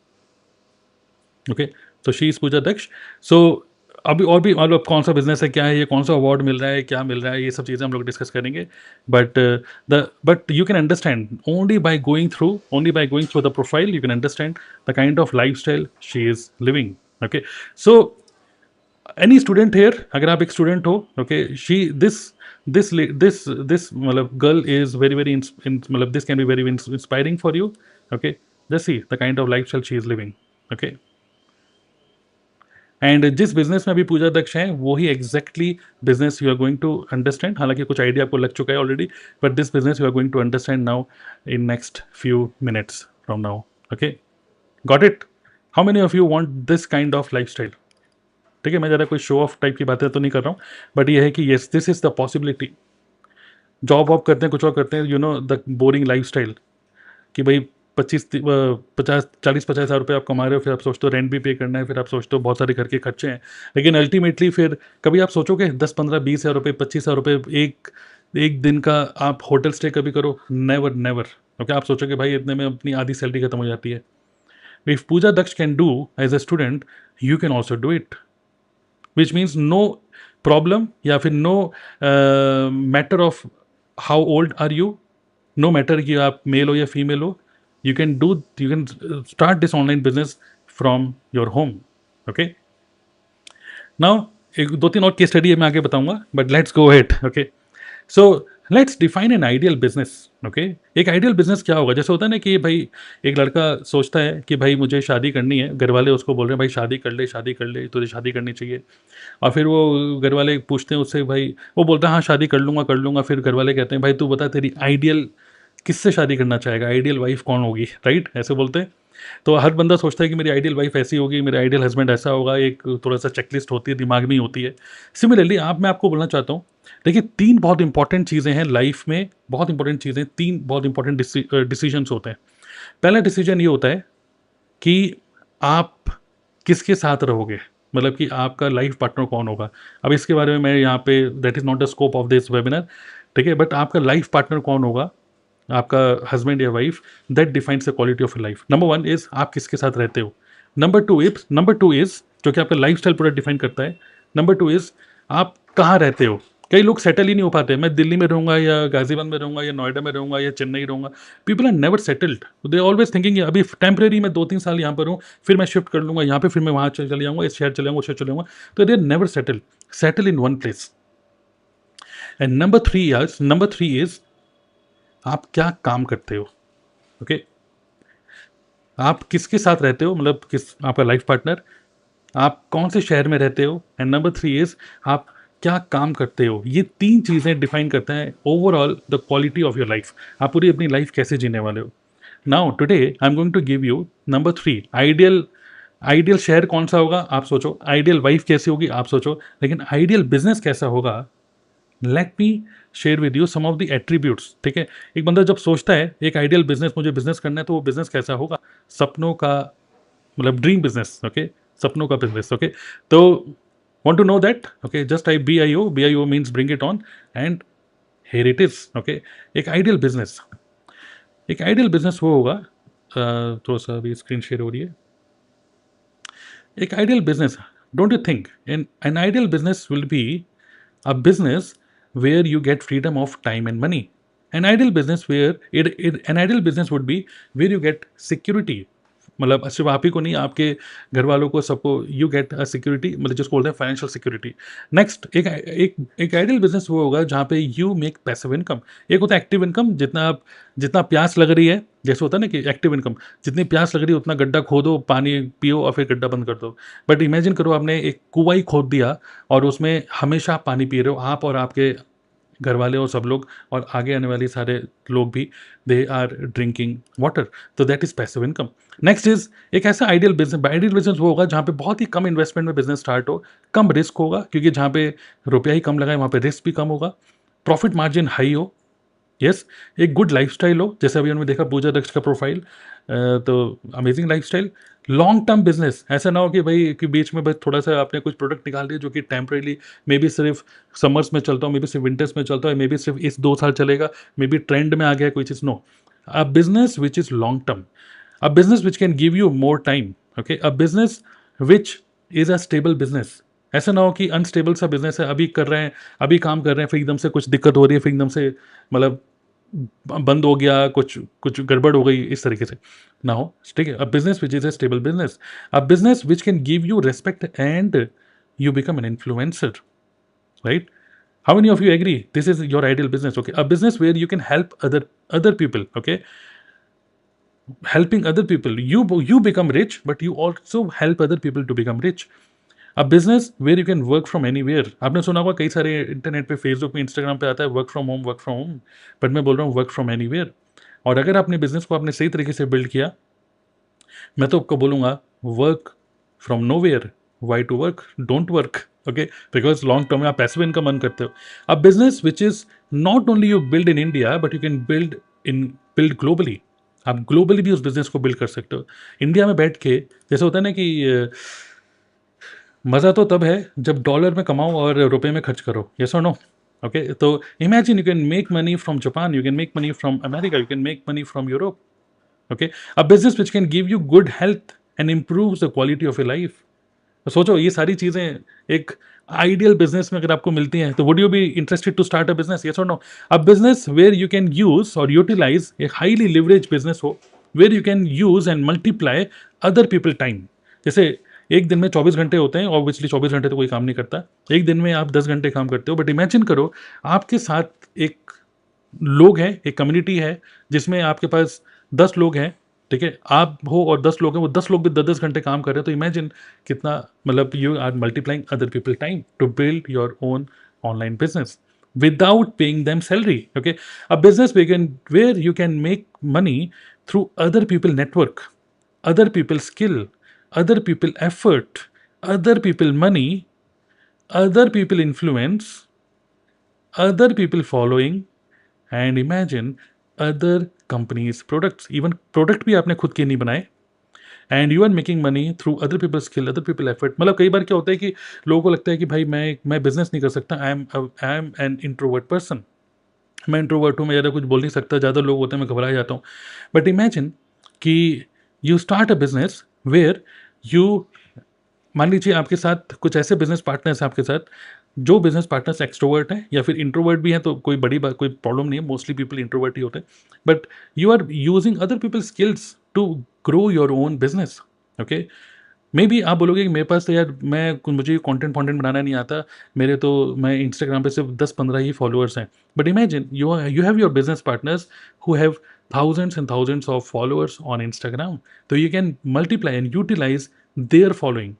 okay. तो शी इज पूजा दक्ष। सो अभी और भी मतलब कौन सा बिजनेस है, क्या है ये, कौन सा अवार्ड मिल रहा है, क्या मिल रहा है, ये सब चीज़ें हम लोग डिस्कस करेंगे। But you can understand only by going through the profile, you can understand the kind of life style she is living, okay. So any student here, अगर आप एक स्टूडेंट हो, ओके, शी दिस मतलब गर्ल इज वेरी मतलब this can be very inspiring for you, okay. Just see the kind of life style she is living, okay. And जिस बिजनेस में अभी पूजा दक्ष हैं वही exactly business you are going to understand, हालांकि कुछ आइडिया आपको लग चुका है already, but this business you are going to understand now in next few minutes from now, okay. Got it? How many of you want this kind of life style? ठीक है, मैं ज़्यादा कोई शो ऑफ टाइप की बातें तो नहीं कर रहा हूँ, बट ये है कि yes, this is the possibility. Job वॉब करते हैं, कुछ और करते हैं, you know the boring life style, कि भाई 50 40 50 हज़ार रुपये आप कमा रहे हो, फिर आप सोचते हो रेंट भी पे करना है, फिर आप सोचते हो बहुत सारे घर के खर्चे हैं, लेकिन अल्टीमेटली फिर कभी आप सोचोगे 10 15 20 हज़ार रुपये, 25 हज़ार रुपये एक एक दिन का आप होटल स्टे कभी करो? Never never, okay. आप सोचोगे भाई इतने में अपनी आधी सैलरी खत्म हो जाती है। If Pooja Daksh can do as a student, you can also do it, which means no problem, या फिर no matter of how old are you, no matter कि आप मेल हो या फीमेल हो, you can start this online business from your home, okay। now एक दो तीन और केस स्टडी है मैं आगे बताऊंगा, but let's go ahead, okay. So let's define an ideal business, okay. एक आइडियल बिजनेस क्या होगा? जैसे होता है ना कि भाई एक लड़का सोचता है कि भाई मुझे शादी करनी है, घर वाले उसको बोल रहे हैं भाई शादी कर ले, तुझे शादी करनी चाहिए। और फिर वो घर वाले पूछते हैं उससे, भाई वो बोलता है हाँ शादी कर लूँगा। फिर घर वाले कहते हैं भाई तू बता तेरी आइडियल किससे शादी करना चाहेगा, आइडियल वाइफ कौन होगी, राइट? ऐसे बोलते हैं। तो हर बंदा सोचता है कि मेरी आइडियल वाइफ ऐसी होगी, मेरा आइडियल हस्बैंड ऐसा होगा, एक थोड़ा-सा चेकलिस्ट होती है, दिमाग में ही होती है। सिमिलरली मैं आपको बोलना चाहता हूँ, देखिए 3 बहुत इंपॉर्टेंट चीज़ें हैं लाइफ में, बहुत इंपॉर्टेंट चीज़ें, 3 बहुत इंपॉर्टेंट डिसीजंस होते हैं। पहला डिसीजन ये होता है कि आप किसके साथ रहोगे, मतलब कि आपका लाइफ पार्टनर कौन होगा। अब इसके बारे में मैं यहाँ पे, that is not the scope of this webinar, ठीक है? बट आपका लाइफ पार्टनर कौन होगा, आपका हस्बैंड या wife, that defines the quality of your life. Number 1 is आप किसके साथ रहते हो। नंबर 2 इज़ जो कि आपका लाइफ़स्टाइल पूरा डिफाइन करता है। नंबर 2 इज़ आप कहाँ रहते हो। कई लोग सेटल ही नहीं हो पाते। मैं दिल्ली में रहूँगा या गाज़ियाबाद में रहूँगा या नोएडा में रहूँगा या चेन्नई रहूँगा। People are never settled. They always thinking अभी टेम्परेरी मैं 2-3 साल यहाँ पर हूँ, फिर मैं शिफ्ट कर लूँगा यहाँ पे, फिर मैं वहाँ चले जाऊँगा, इस शहर चले जाऊँगा, उस शहर चले जाऊँगा। तो they are never settled. Settle in one place. And number 3 is आप क्या काम करते हो, ओके? आप किसके साथ रहते हो, मतलब किस आपका लाइफ पार्टनर, आप कौन से शहर में रहते हो, एंड नंबर 3 इज़ आप क्या काम करते हो। ये 3 चीज़ें डिफाइन करते हैं overall the quality of your life. आप पूरी अपनी लाइफ कैसे जीने वाले हो। Now today I am going to give you number 3, ideal ideal शहर कौन सा होगा आप सोचो, आइडियल वाइफ कैसी होगी आप सोचो, लेकिन आइडियल बिजनेस कैसा होगा, let me share with you some of the attributes, ठीक है? एक बंदा जब सोचता है एक आइडियल बिजनेस, मुझे बिजनेस करना है, तो वो बिजनेस कैसा होगा, सपनों का, मतलब ड्रीम बिजनेस, ओके? सपनों का बिजनेस, ओके? तो want to know that, okay, just type bio means bring it on, and here it is, okay? एक आइडियल बिजनेस वो होगा, थोड़ा सा अभी स्क्रीन शेयर हो रही है। एक ideal business, don't you think an ideal business will be a business where you get freedom of time and money. An ideal business would be where you get security. मतलब सिर्फ आप ही को नहीं, आपके घर वालों को, सबको यू गेट अ सिक्योरिटी, मतलब जिसको बोलते हैं फाइनेंशियल सिक्योरिटी। नेक्स्ट, एक आइडियल बिजनेस वो होगा जहाँ पे यू मेक पैसिव इनकम। एक होता है एक्टिव इनकम, जितना प्यास लग रही है, जैसे होता है ना कि एक्टिव इनकम, जितनी प्यास लग रही है उतना गड्ढा खोदो, पानी पियो और फिर गड्ढा बंद कर दो। बट इमेजिन करो आपने एक कुआं ही खोद दिया और उसमें हमेशा आप पानी पी रहे हो, आप और आपके घर वाले और सब लोग, और आगे आने वाले सारे लोग भी, दे आर ड्रिंकिंग वाटर। तो that is passive income. Next is एक ऐसा आइडियल बिजनेस वो होगा जहाँ पे बहुत ही कम इन्वेस्टमेंट में बिजनेस स्टार्ट हो, कम रिस्क होगा, क्योंकि जहाँ पे रुपया ही कम लगाए वहाँ पे रिस्क भी कम होगा, प्रॉफिट मार्जिन हाई हो, यस, एक गुड लाइफस्टाइल हो, जैसे अभी हमने देखा पूजा दक्ष का प्रोफाइल, तो amazing lifestyle. Long term business, ऐसा ना हो कि भाई कि बीच में बस थोड़ा सा आपने कुछ प्रोडक्ट निकाल दिया जो कि टेम्परेली, मे बी सिर्फ समर्स में चलता हो, मे बी सिर्फ विंटर्स में चलता हो, मे बी सिर्फ इस 2 साल चलेगा, मे बी ट्रेंड में आ गया कोई चीज़। No, a business which is long term, a business which can give you more time, okay, a business which is a stable business. ऐसा ना हो कि अनस्टेबल सा बिजनेस है, अभी कर रहे हैं, अभी काम कर रहे हैं, फिर एकदम से कुछ दिक्कत हो रही है, फिर एकदम से मतलब बंद हो गया, कुछ कुछ गड़बड़ हो गई, इस तरीके से ना हो, ठीक है? अ business which is a stable business, a business which can give you respect and you become an influencer, right? How many of you agree this is your ideal business? Okay, a business where you can help other people, okay? Helping other people, you become rich, but you also help other people to become rich. A business where you can work from anywhere. आपने सुना होगा कई सारे इंटरनेट पे, फेसबुक पे, इंस्टाग्राम पे आता है वर्क फ्रॉम होम, बट मैं बोल रहा हूँ वर्क फ्रॉम एनीवेयर। और अगर आपने बिजनेस को आपने सही तरीके से बिल्ड किया, मैं तो आपको बोलूँगा work from nowhere, why to work, don't work, okay? Because long term में आप पैसिव इनकम अर्न करते हो। A business which is not only you build in India, but you can build globally. आप ग्लोबली भी उस बिजनेस को बिल्ड कर सकते हो। इंडिया में बैठ के, जैसे होता है ना कि मज़ा तो तब है जब डॉलर में कमाओ और रुपए में खर्च करो, यस और नो? ओके, तो imagine you can make money from Japan, you can make money from America, you can make money from Europe. Okay, a business which can give you good health and improves the quality of your life. तो सोचो ये सारी चीजें एक आइडियल बिजनेस में अगर आपको मिलती हैं, तो would you be interested to start a business, yes और no? A business where you can use और यूटिलाइज एक हाईली लिवरेज बिजनेस हो, where you can use and multiply other people time. जैसे एक दिन में 24 घंटे होते हैं, ऑब्वियसली 24 घंटे तो कोई काम नहीं करता, एक दिन में आप 10 घंटे काम करते हो, बट इमेजिन करो आपके साथ एक लोग हैं, एक कम्युनिटी है जिसमें आपके पास 10 लोग हैं, ठीक है? आप हो और 10 लोग हैं, वो 10 लोग भी 10-10 घंटे काम कर रहे हैं, तो इमेजिन कितना, मतलब you are multiplying other people time to build your own online business without paying them salary, okay? A business where you can make money through other people network, other people's skill, other people effort, other people money, other people influence, other people following, and imagine other companies products. Even product भी आपने खुद के नहीं बनाए, and you are making money through other people skill, other people effort. मतलब कई बार क्या होता है कि लोगों को लगता है कि भाई मैं बिजनेस नहीं कर सकता, I am an introvert person. मैं इंट्रोवर्ट हूँ, मैं ज़्यादा कुछ बोल नहीं सकता, ज़्यादा लोग होते हैं मैं घबरा जाता हूँ. बट इमेजिन कि you start a business where you, मान लीजिए आपके साथ कुछ ऐसे बिजनेस पार्टनर्स हैं आपके साथ, जो बिजनेस पार्टनर्स एक्सट्रोवर्ट हैं या फिर इंट्रोवर्ट भी हैं, तो कोई बड़ी बात, कोई प्रॉब्लम नहीं है, मोस्टली पीपल इंट्रोवर्ट ही होते हैं. But you are using other people skills to grow your own business. Okay, maybe आप बोलोगे कि मेरे पास तो यार मुझे कंटेंट बनाना नहीं आता, मेरे तो मैं इंस्टाग्राम पे सिर्फ 10-15 ही फॉलोअर्स हैं. But imagine you have your business partners who have thousands and thousands of followers on Instagram. So you can multiply and utilize their following.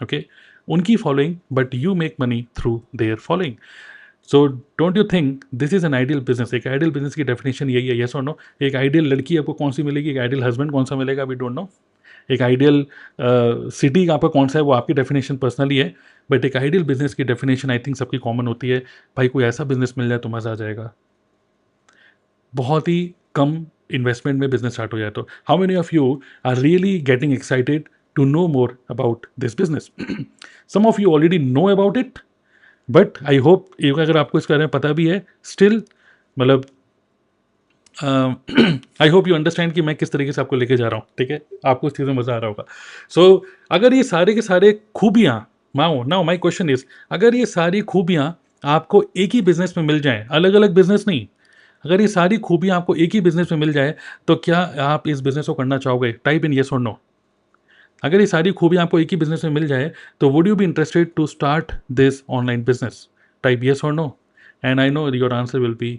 Okay, उनकी following, but you make money through their following. So don't you think this is an ideal business? एक आइडियल बिजनेस की डेफिनेशन यही है, येस और नो? एक आइडियल लड़की आपको कौन सी मिलेगी, एक आइडियल हस्बैंड कौन सा मिलेगा, वी डोंट नो. एक आइडियल सिटी आपका कौन सा है, वो आपकी डेफिनेशन पर्सनली है. बट एक आइडियल बिजनेस की डेफिनेशन आई थिंक सबकी कॉमन होती है, भाई कोई ऐसा बिजनेस मिल जाए तो मज़ा आ जाएगा. बहुत ही कम इन्वेस्टमेंट में बिजनेस स्टार्ट हो जाए तो. How many of you are really getting excited to know more about this business? Some of you already know about it, but I hope अगर आपको इसके बारे में पता भी है स्टिल, मतलब आई होप यू अंडरस्टैंड कि मैं किस तरीके से आपको लेके जा रहा हूँ. ठीक है, आपको इस चीज़ में मज़ा आ रहा होगा. सो अगर ये सारे के सारे खूबियाँ, नाउ माई क्वेश्चन इज, अगर ये सारी खूबियाँ आपको एक ही बिजनेस में मिल जाएं, अलग अलग बिजनेस नहीं, अगर ये सारी खूबियाँ आपको एक ही बिजनेस में मिल जाए, तो क्या आप इस बिजनेस को करना चाहोगे? टाइप इन येस और नो. अगर ये सारी खूबियाँ आपको एक ही बिजनेस में मिल जाए, तो would you be interested to start this online business? Type yes और no, and I know your answer will be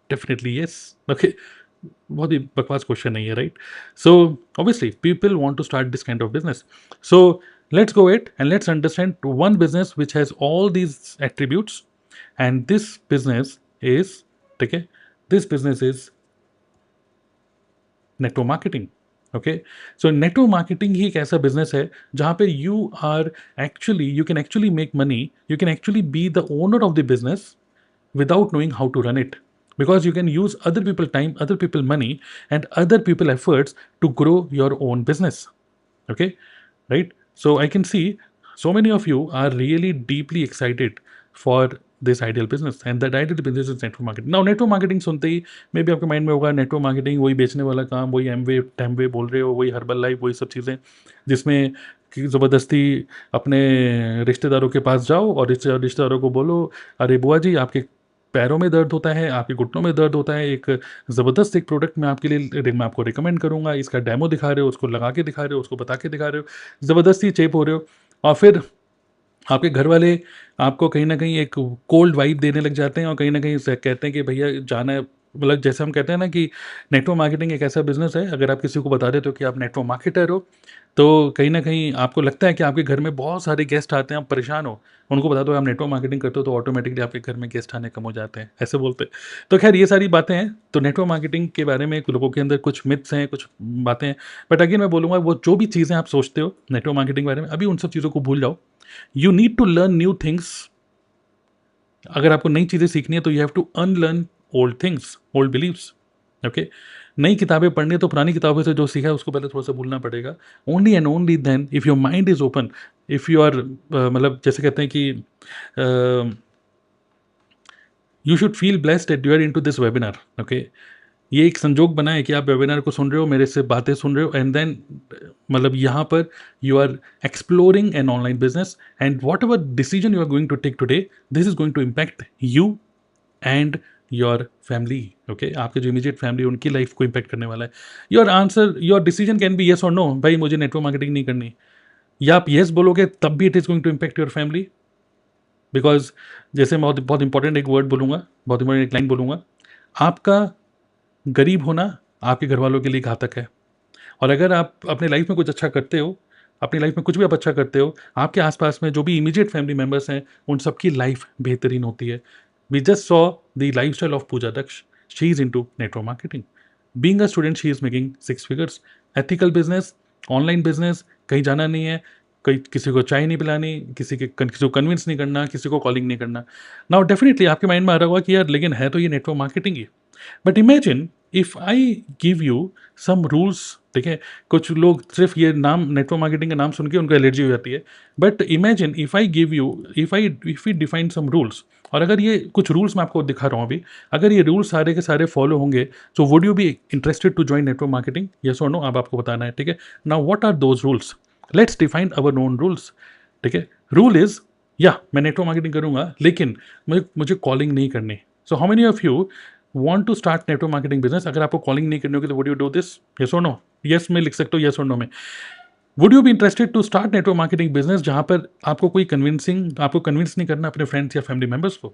definitely yes. Okay, बहुत ही बकवास क्वेश्चन नहीं है, right? So obviously people want to start this kind of business. So let's go it and let's understand one business which has all these attributes, and this business is, ठीक है, this business is network marketing. Okay, so network marketing ही एक ऐसा बिजनेस है जहाँ पे you can actually make money, you can actually B the owner of the business without knowing how to run it, because you can use other people time, other people money, and other people efforts to grow your own business. Okay, right? So I can see so many of you are really deeply excited for this ideal business, and that ideal business is network marketing. Now network marketing सुनते ही मे बी आपके माइंड में होगा नेटवर्क मार्केटिंग वही बेचने वाला काम, वही एमवे टैमवे बोल रहे हो, वही हर्बल लाइफ, वही सब चीज़ें जिसमें कि ज़बरदस्ती अपने रिश्तेदारों के पास जाओ और रिश्तेदारों को बोलो, अरे बुआ जी आपके पैरों में दर्द होता है, आपके घुटनों में दर्द होता है, एक ज़बरदस्त एक प्रोडक्ट मैं आपके लिए मैं आपको रिकमेंड करूँगा, इसका डेमो दिखा रहे हो, उसको लगा के दिखा रहे हो, उसको बता के दिखा रहे हो, ज़बरदस्ती चेप हो रहे हो, और फिर आपके घर वाले आपको कहीं न कहीं एक कोल्ड वाइब देने लग जाते हैं और कहीं न कहीं से कहते हैं कि भैया जाना है, मतलब जैसे हम कहते हैं ना कि नेटवर्क मार्केटिंग एक ऐसा बिज़नेस है, अगर आप किसी को बता देते हो कि आप नेटवर्क मार्केटर हो, तो कहीं न कहीं आपको लगता है कि आपके घर में बहुत सारे गेस्ट आते हैं, आप परेशान हो, उनको बता दो आप नेटवर्क मार्केटिंग करते हो, तो ऑटोमेटिकली आपके घर में गेस्ट आने कम हो जाते हैं, ऐसे बोलते हैं. तो खैर ये सारी बातें हैं, तो नेटवर्क मार्केटिंग के बारे में लोगों के अंदर कुछ मिथ्स हैं, कुछ बातें हैं, बट अगेन मैं बोलूँगा वो जो भी चीज़ें आप सोचते हो नेटवर्क मार्केटिंग के बारे में, अभी उन सब चीज़ों को भूल जाओ. You need to learn new things. अगर आपको नई चीज़ें सीखनी है तो you have to unlearn old things, old believes. Okay, नई किताबें पढ़नी है तो पुरानी किताबों से जो सीखा है उसको पहले थोड़ा सा भूलना पड़ेगा. Only and only then if your mind is open, if you are मतलब जैसे कहते हैं कि you should feel blessed that you are into this webinar. Okay, ये एक संजोग बना है कि आप वेबिनार को सुन रहे हो, मेरे से बातें सुन रहे हो, एंड देन मतलब यहाँ पर you are exploring an online business, and whatever decision you are going to take today, this is going to impact you and your family. Okay, आपके जो इमीडिएट फैमिली उनकी लाइफ को इम्पैक्ट करने वाला है. Your decision can be yes और नो, भाई मुझे नेटवर्क मार्केटिंग नहीं करनी, या आप येस बोलोगे तब भी it is going to impact your family. Because जैसे मैं बहुत बहुत इंपॉर्टेंट एक वर्ड बोलूँगा, बहुत इंपॉर्टेंट एक लाइन बोलूँगा, आपका गरीब होना आपके घर वालों के लिए घातक है. और अगर आप अपने लाइफ में कुछ अच्छा करते हो, अपनी लाइफ में कुछ भी आप अच्छा करते हो, आपके आसपास में जो भी इमीडिएट फैमिली मेम्बर्स हैं उन सबकी लाइफ बेहतरीन होती है. We just saw the life style of Pooja Daksh. She is into network marketing. Being a student she is making 6 figures. Ethical business, online business, कहीं जाना नहीं है, कहीं किसी को चाय नहीं पिलानी, किसी को कन्विंस नहीं करना, किसी को कॉलिंग नहीं करना। नाउ डेफिनेटली आपके माइंड में आ रहा होगा कि यार लेकिन है तो ये नेटवर्क मार्केटिंग ही। But imagine if I give you some rules. देखिए, कुछ लोग सिर्फ ये नाम नेटवर्क मार्केटिंग का नाम सुन के उनको एलर्जी हो जाती है। But imagine if I give you, if you define some rules, और अगर ये कुछ रूल्स मैं आपको दिखा रहा हूँ अभी, अगर ये रूल्स सारे के सारे फॉलो होंगे, so would you be interested to join network marketing, yes और नो? अब आपको बताना है, ठीक है। Now what are those rules? Let's define our known rules, ठीक है। रूल इज, या मैं नेटवर्क मार्केटिंग करूंगा लेकिन मुझे मुझे कॉलिंग नहीं करनी। So how many of you want to start network marketing business? अगर आपको कॉलिंग नहीं करनी होगी तो would you do this? Yes or no? Yes में लिख सकते हो, yes or no में। Would you be interested to start network marketing business जहां पर आपको आपको कन्विंस नहीं करना अपने फ्रेंड्स या फैमिली मेंबर्स को?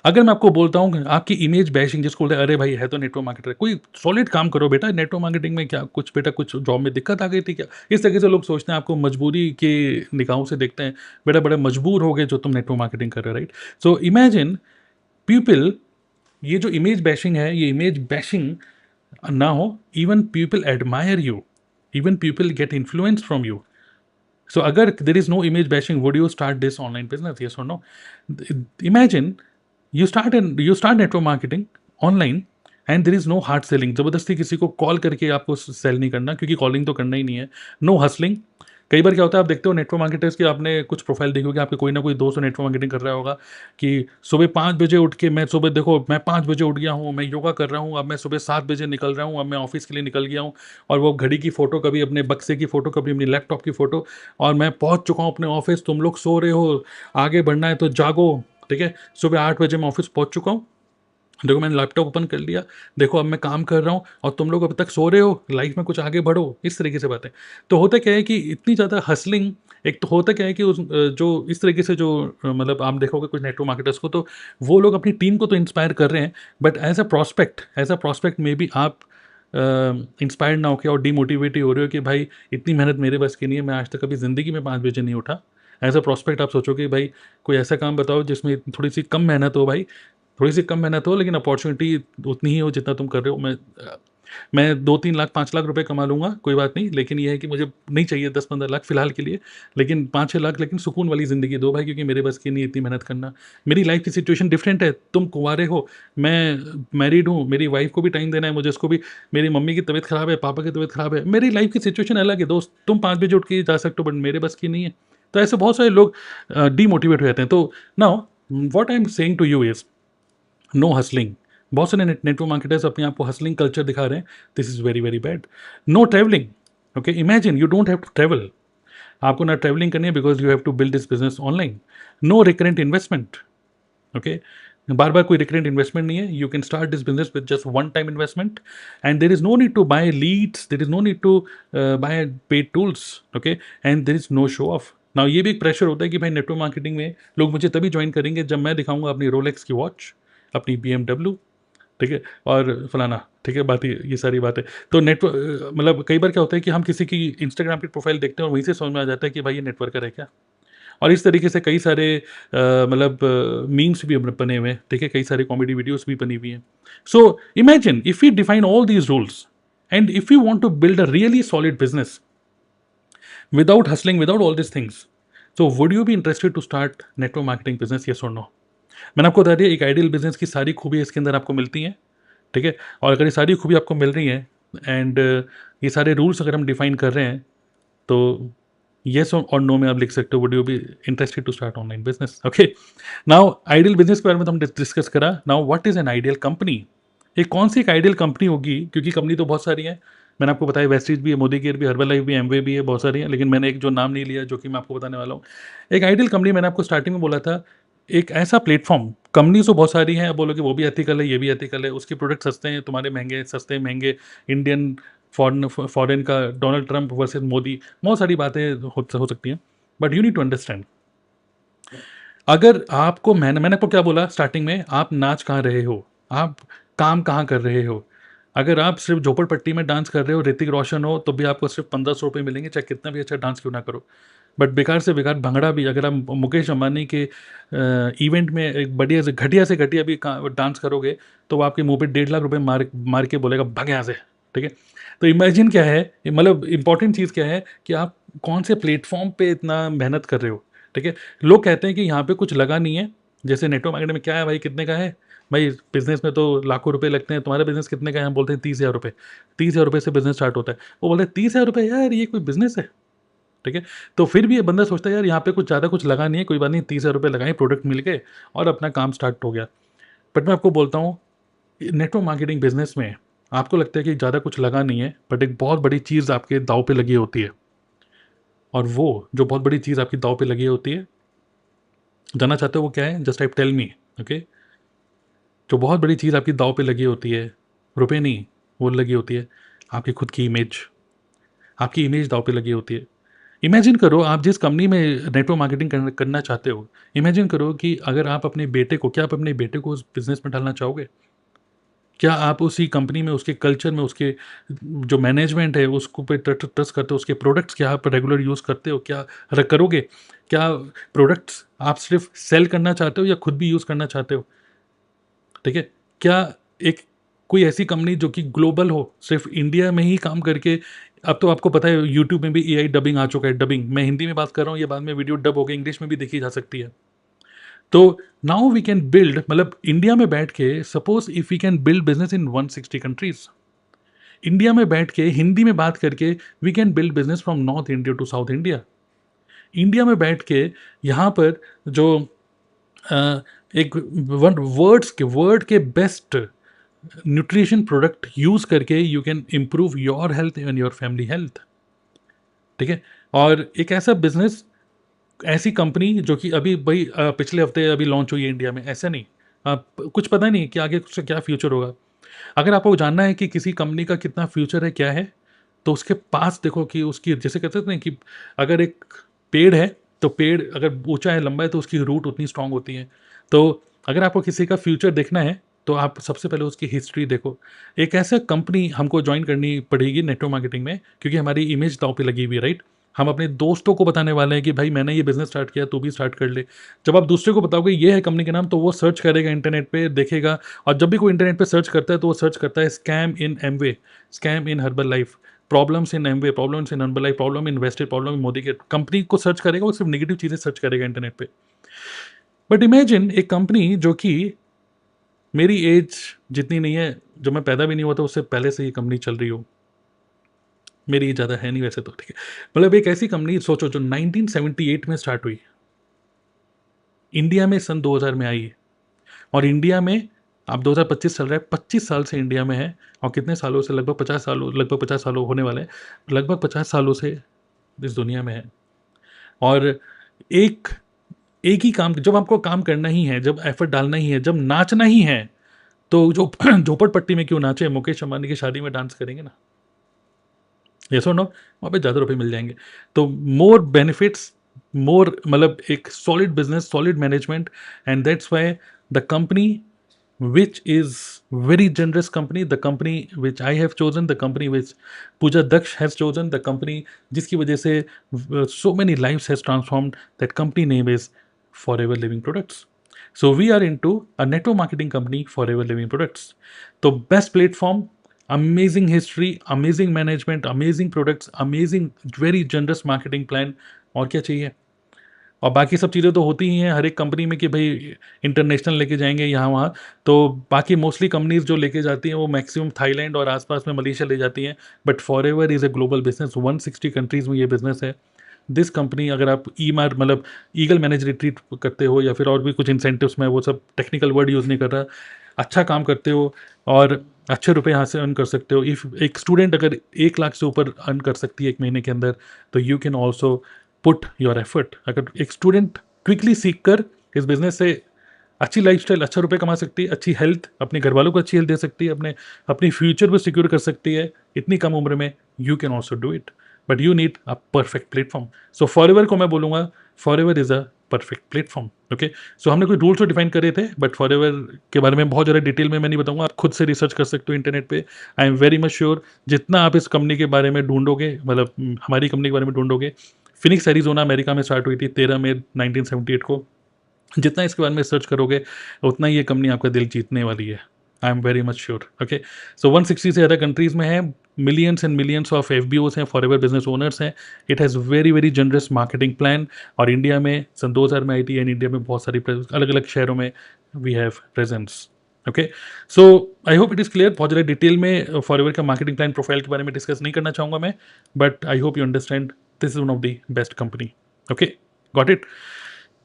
अगर मैं आपको बोलता हूँ आपकी इमेज बैशिंग, जिसको बोलते हैं अरे भाई है तो नेटवर्क मार्केटर, कोई सॉलिड काम करो बेटा, नेटवर्क मार्केटिंग में क्या कुछ बेटा, कुछ जॉब में दिक्कत आ गई थी क्या? इस तरीके से लोग सोचते हैं, आपको मजबूरी के निगाहों से देखते हैं, बेटा बड़े मजबूर हो गए जो तुम नेटवर्क मार्केटिंग कर रहे हो, राइट? सो इमेजिन पीपल, ये जो इमेज बैशिंग है, ये इमेज बैशिंग ना हो, even people admire you, even people get influence from you. So अगर there is no image bashing, would you start this online business, yes और no? Imagine you start network marketing online and there is no hard selling. जबरदस्ती किसी को कॉल करके आपको सेल नहीं करना, क्योंकि कॉलिंग तो करना ही नहीं है। No hustling. कई बार क्या होता है, आप देखते हो नेटवर्क मार्केटर्स की, आपने कुछ प्रोफाइल देखी होगी, आपके कोई ना कोई दोस्त नेटवर्क मार्केटिंग कर रहा होगा कि सुबह 5 बजे उठ के, मैं सुबह देखो मैं 5 बजे उठ गया हूँ, मैं योगा कर रहा हूँ, अब मैं सुबह 7 बजे निकल रहा हूँ, अब मैं ऑफिस के लिए निकल गया हूँ। और वो घड़ी की फ़ोटो, कभी अपने बक्से की फ़ोटो, कभी अपनी लैपटॉप की फ़ोटो, और मैं पहुँच चुका हूँ अपने ऑफिस, तुम लोग सो रहे हो, आगे बढ़ना है तो जागो, ठीक है। सुबह 8 बजे मैं ऑफिस पहुँच चुका हूँ, देखो मैंने लैपटॉप ओपन कर लिया, देखो अब मैं काम कर रहा हूँ और तुम लोग अभी तक सो रहे हो, लाइफ में कुछ आगे बढ़ो, इस तरीके से बातें। तो होता क्या है कि इतनी ज़्यादा हसलिंग, एक तो होता क्या है कि जो इस तरीके से जो मतलब आप देखोगे कुछ नेटवर्क मार्केटर्स को, तो वो लोग अपनी टीम को तो इंस्पायर कर रहे हैं, बट एज अ प्रॉस्पेक्ट में भी आप इंस्पायर्ड ना होकर और डीमोटिवेट ही हो रहे हो कि भाई इतनी मेहनत मेरे बस की नहीं है, मैं आज तक कभी ज़िंदगी में 5 बजे नहीं उठा। एज अ प्रॉस्पेक्ट आप सोचोगे भाई कोई ऐसा काम बताओ जिसमें थोड़ी सी कम मेहनत हो, भाई थोड़ी सी कम मेहनत हो लेकिन अपॉर्चुनिटी उतनी ही हो जितना तुम कर रहे हो। मैं 2-3 लाख 5 लाख रुपए कमा लूँगा, कोई बात नहीं, लेकिन ये है कि मुझे नहीं चाहिए 10-15 लाख फ़िलहाल के लिए, लेकिन 5-6 लाख, लेकिन सुकून वाली ज़िंदगी दो भाई, क्योंकि मेरे बस की नहीं इतनी मेहनत करना। मेरी लाइफ़ की सिचुएशन डिफरेंट है, तुम कुँवारे हो, मैं मैरिड हूँ, मेरी वाइफ़ को भी टाइम देना है मुझे, उसको भी, मेरी मम्मी की तबीयत ख़राब है, पापा की तबीयत ख़राब है, मेरी लाइफ़ की सिचुएशन अलग है दोस्त। तुम 5 बजे उठ के जा सकते हो बट मेरे बस की नहीं है। तो ऐसे बहुत सारे लोग डीमोटिवेट हो जाते हैं। तो now what I am saying to you is no hustling. बहुत सारे नेटवर्क मार्केटर्स अपने आप को हसलिंग कल्चर दिखा रहे हैं, this is very very bad. No travelling, okay, imagine you don't have to travel, आपको ना ट्रैवलिंग करनी है because you have to build this business online. No recurrent investment, okay, बार बार कोई रिकरेंट इन्वेस्टमेंट नहीं है, you can start this business with just one time investment and there is no need to buy leads, there is no need to buy paid tools, okay, and there is no show off. Now ये भी एक प्रेशर होता है कि भाई नेटवर्क मार्केटिंग में लोग मुझे तभी ज्वाइन करेंगे जब मैं दिखाऊंगा अपनी रोलेक्स की वॉच, अपनी BMW, ठीक है, और फलाना, ठीक है, बात ये सारी बातें। तो नेटवर्क मतलब कई बार क्या होता है कि हम किसी की इंस्टाग्राम की प्रोफाइल देखते हैं और वहीं से समझ में आ जाता है कि भाई ये नेटवर्कर है क्या। और इस तरीके से कई सारे मतलब मीम्स भी बने हुए हैं, ठीक है, कई सारे कॉमेडी वीडियोस भी बनी हुई हैं। So imagine if you define all these rules and if you want to build a really solid business without hustling, without all this things, so would you be interested to start network marketing business, yes और नो? मैंने आपको बता दिया एक आइडियल बिजनेस की सारी खूबियाँ इसके अंदर आपको मिलती हैं, ठीक है। और अगर ये सारी खूबी आपको मिल रही हैं एंड ये सारे रूल्स अगर हम डिफाइन कर रहे हैं, तो येस और नो में आप लिख सकते हो would you be interested to start online business, okay. Now ideal business के बारे में तो हम डिस्कस करा। Now what is an ideal company? एक कौन सी एक आइडियल कंपनी होगी, क्योंकि कंपनी तो बहुत सारी है, मैंने आपको बताया वेस्टीज भी है, मोदी केयर भी, हर्बल लाइफ भी, एमवे भी है, बहुत सारी है, लेकिन मैंने एक जो नाम नहीं लिया जो कि मैं आपको बताने वाला हूँ। एक आइडियल कंपनी, मैंने आपको स्टार्टिंग में बोला था, एक ऐसा प्लेटफॉर्म, कंपनी तो बहुत सारी हैं, अब बोलोगे वो भी एथिकल है, ये भी एथिकल है, उसके प्रोडक्ट सस्ते हैं, तुम्हारे महंगे, सस्ते महंगे, इंडियन फॉरेन का, डोनाल्ड ट्रंप वर्सेस मोदी, बहुत सारी बातें हो सकती हैं। But you need to understand, अगर आपको, मैंने आपको क्या बोला स्टार्टिंग में, आप नाच कहाँ रहे हो, आप काम कहाँ कर रहे हो? अगर आप सिर्फ झोपड़पट्टी में डांस कर रहे हो, ऋतिक रोशन हो, तो भी आपको सिर्फ 1500 रुपये मिलेंगे, चाहे कितना भी अच्छा डांस क्यों ना करो। बट बेकार से बेकार भंगड़ा भी, अगर आप मुकेश अंबानी के इवेंट में एक बढ़िया से घटिया भी डांस करोगे, तो वो आपके मुंह पे 1.5 लाख रुपए मार मार के बोलेगा भाग यहाँ से, ठीक है। तो इमेजिन क्या है, मतलब इंपॉर्टेंट चीज़ क्या है कि आप कौन से प्लेटफॉर्म पे इतना मेहनत कर रहे हो, ठीक है। लोग कहते हैं कि यहाँ पे कुछ लगा नहीं है, जैसे नेटवर्क मार्केटिंग में क्या है भाई, कितने का है भाई, बिजनेस में तो लाखों रुपए लगते हैं, तुम्हारा बिजनेस कितने का है, हम बोलते हैं 30,000 रुपये। 30,000 रुपये से बिजनेस स्टार्ट होता है, वो बोलते हैं 30,000 रुपये, यार ये कोई बिजनेस है, ठीक है। तो फिर भी ये बंदा सोचता है यार यहाँ पे कुछ ज़्यादा कुछ लगा नहीं है, कोई बात नहीं, 30,000 रुपये लगाए, प्रोडक्ट मिल गए और अपना काम स्टार्ट हो गया। बट मैं आपको बोलता हूँ, नेटवर्क मार्केटिंग बिजनेस में आपको लगता है कि ज़्यादा कुछ लगा नहीं है, बट एक बहुत बड़ी चीज़ आपके दाव पे लगी होती है। और वो जो बहुत बड़ी चीज़ आपकी दाव पे लगी होती है, जानना चाहते हो वो क्या है? Just type tell me, okay. जो बहुत बड़ी चीज़ आपकी दाव पे लगी होती है, रुपए नहीं, वो लगी होती है आपकी खुद की इमेज। आपकी इमेज दाव पे लगी होती है। इमेजिन करो आप जिस कंपनी में नेटवर्क मार्केटिंग करना चाहते हो, इमेजिन करो कि अगर आप अपने बेटे को, क्या आप अपने बेटे को उस बिज़नेस में डालना चाहोगे? क्या आप उसी कंपनी में, उसके कल्चर में, उसके जो मैनेजमेंट है उसको पे ट्रस्ट करते हो? उसके प्रोडक्ट्स क्या आप रेगुलर यूज़ करते हो? क्या करोगे? क्या प्रोडक्ट्स आप सिर्फ सेल करना चाहते हो या खुद भी यूज़ करना चाहते हो? ठीक है। क्या एक कोई ऐसी कंपनी जो कि ग्लोबल हो, सिर्फ इंडिया में ही काम करके, अब तो आपको पता है यूट्यूब में भी एआई डबिंग आ चुका है। डबिंग, मैं हिंदी में बात कर रहा हूँ, ये बाद में वीडियो डब होकर इंग्लिश में भी देखी जा सकती है। तो नाउ वी कैन बिल्ड, मतलब इंडिया में बैठ के, suppose if we can build business in 160 countries, India में बैठ के हिंदी में बात करके we can build business from north India to south India. India में बैठ के यहाँ पर जो एक वर्ड के बेस्ट न्यूट्रिशन प्रोडक्ट यूज करके you can improve your health and your family health, ठीक है। और एक ऐसा बिजनेस, ऐसी कंपनी जो कि अभी भाई पिछले हफ्ते अभी लॉन्च हुई है इंडिया में, ऐसा नहीं, कुछ पता नहीं कि आगे उसका क्या फ्यूचर होगा। अगर आपको जानना है कि किसी कंपनी का कितना फ्यूचर है, क्या है, तो उसके पास देखो कि उसकी, जैसे कहते हैं कि अगर एक पेड़ है, तो पेड़ अगर ऊंचा है, लंबा है, तो उसकी रूट उतनी स्ट्रांग होती है। तो अगर आपको किसी का फ्यूचर देखना है तो आप सबसे पहले उसकी हिस्ट्री देखो। एक ऐसा कंपनी हमको ज्वाइन करनी पड़ेगी नेटवर्क मार्केटिंग में, क्योंकि हमारी इमेज दांव पे लगी हुई है, राइट। हम अपने दोस्तों को बताने वाले हैं कि भाई मैंने ये बिजनेस स्टार्ट किया, तू भी स्टार्ट कर ले। जब आप दूसरे को बताओगे ये है कंपनी का नाम, तो वो सर्च करेगा इंटरनेट पे, देखेगा। और जब भी कोई इंटरनेट पे सर्च करता है तो वो सर्च करता है scam in Amway, scam in Herbalife, problems in Amway, problems in Herbalife, problem in Vestige, problem in Modi के। कंपनी को सर्च करेगा, वो सिर्फ नेगेटिव चीज़ें सर्च करेगा इंटरनेट पे। बट इमेजिन एक कंपनी जो कि मेरी एज जितनी नहीं है, जब मैं पैदा भी नहीं हुआ था उससे पहले से ये कंपनी चल रही हो। मेरी ज़्यादा है नहीं वैसे तो, ठीक है। मतलब एक ऐसी कंपनी सोचो जो 1978 में स्टार्ट हुई, इंडिया में सन 2000 में आई, और इंडिया में अब 2025 चल रहा है, 25 साल से इंडिया में है। और कितने सालों से, लगभग 50 सालों होने वाले हैं, लगभग 50 सालों से इस दुनिया में है। और एक एक ही काम, जब आपको काम करना ही है, जब एफर्ट डालना ही है, जब नाचना ही है, तो जो झोपड़पट्टी में क्यों नाचे, मुकेश अंबानी की शादी में डांस करेंगे ना, यस और नो, वहाँ पे ज़्यादा रुपए मिल जाएंगे। तो मोर बेनिफिट्स, मोर, मतलब एक solid business, solid management. And that's why the company which is very generous company, the company which I have chosen, the company which Pooja Daksh has chosen, the company जिसकी वजह से so many lives has transformed, that company name is Forever Living Products. So we are into a network marketing company, Forever Living Products. तो best platform, amazing history, amazing management, amazing products, amazing very generous marketing plan, और क्या चाहिए। और बाकी सब चीज़ें तो होती ही हैं हर एक कंपनी में कि भाई इंटरनेशनल लेके जाएंगे यहाँ वहाँ। तो बाकी मोस्टली कंपनीज जो लेके जाती हैं वो मैक्सिमम थाईलैंड और आसपास में मलेशिया ले जाती हैं। But forever is a global business, 160 countries में ये बिजनेस है। दिस कंपनी, अगर आप मतलब ईगल मैनेज रिट्रीट करते हो या फिर और भी कुछ इंसेंटिव्स में, वो सब टेक्निकल वर्ड यूज़ नहीं कर रहा, अच्छा काम करते हो और अच्छे रुपए यहाँ से अर्न कर सकते हो। इफ़ एक स्टूडेंट अगर 1 लाख से ऊपर अर्न कर सकती है एक महीने के अंदर, तो you can also put your effort. अगर एक स्टूडेंट क्विकली सीख कर इस बिजनेस से अच्छी लाइफस्टाइल, अच्छा रुपए कमा सकती है, अच्छी हेल्थ, अपने घर वालों को अच्छी हेल्थ दे सकती है, अपनी फ्यूचर को सिक्योर कर सकती है इतनी कम उम्र में, you can also do it. But you need a perfect platform. So Forever को मैं बोलूँगा, Forever is a perfect platform. Okay, so हमने कोई रूल्स तो डिफाइन करे थे, बट फॉरएवर के बारे में बहुत ज़्यादा डिटेल में मैं नहीं बताऊंगा, आप खुद से रिसर्च कर सकते हो इंटरनेट पे। आई एम वेरी मच श्योर जितना आप इस कंपनी के बारे में ढूंढोगे, मतलब हमारी कंपनी के बारे में ढूंढोगे, फिनिक्स एरिजोना अमेरिका में स्टार्ट हुई थी 13 मई 1978 को, जितना इसके बारे में सर्च करोगे उतना ही ये कंपनी आपका दिल जीतने वाली है। I am very much sure. Okay, so 160 से ज़्यादा कंट्रीज में है, millions and millions of FBOs हैं, फॉरएवर बिजनेस ओनर्स हैं। It has very very generous marketing plan. और इंडिया में सन 2000 में आई थी, एंड इंडिया में बहुत सारी अलग अलग शहरों में we have presence. Okay, so I hope it is clear. बहुत ज़्यादा डिटेल में फॉरएवर का मार्केटिंग प्लान प्रोफाइल के बारे में डिस्कस नहीं करना चाहूँगा मैं, but I hope you understand this is one of the best company. Okay, got it.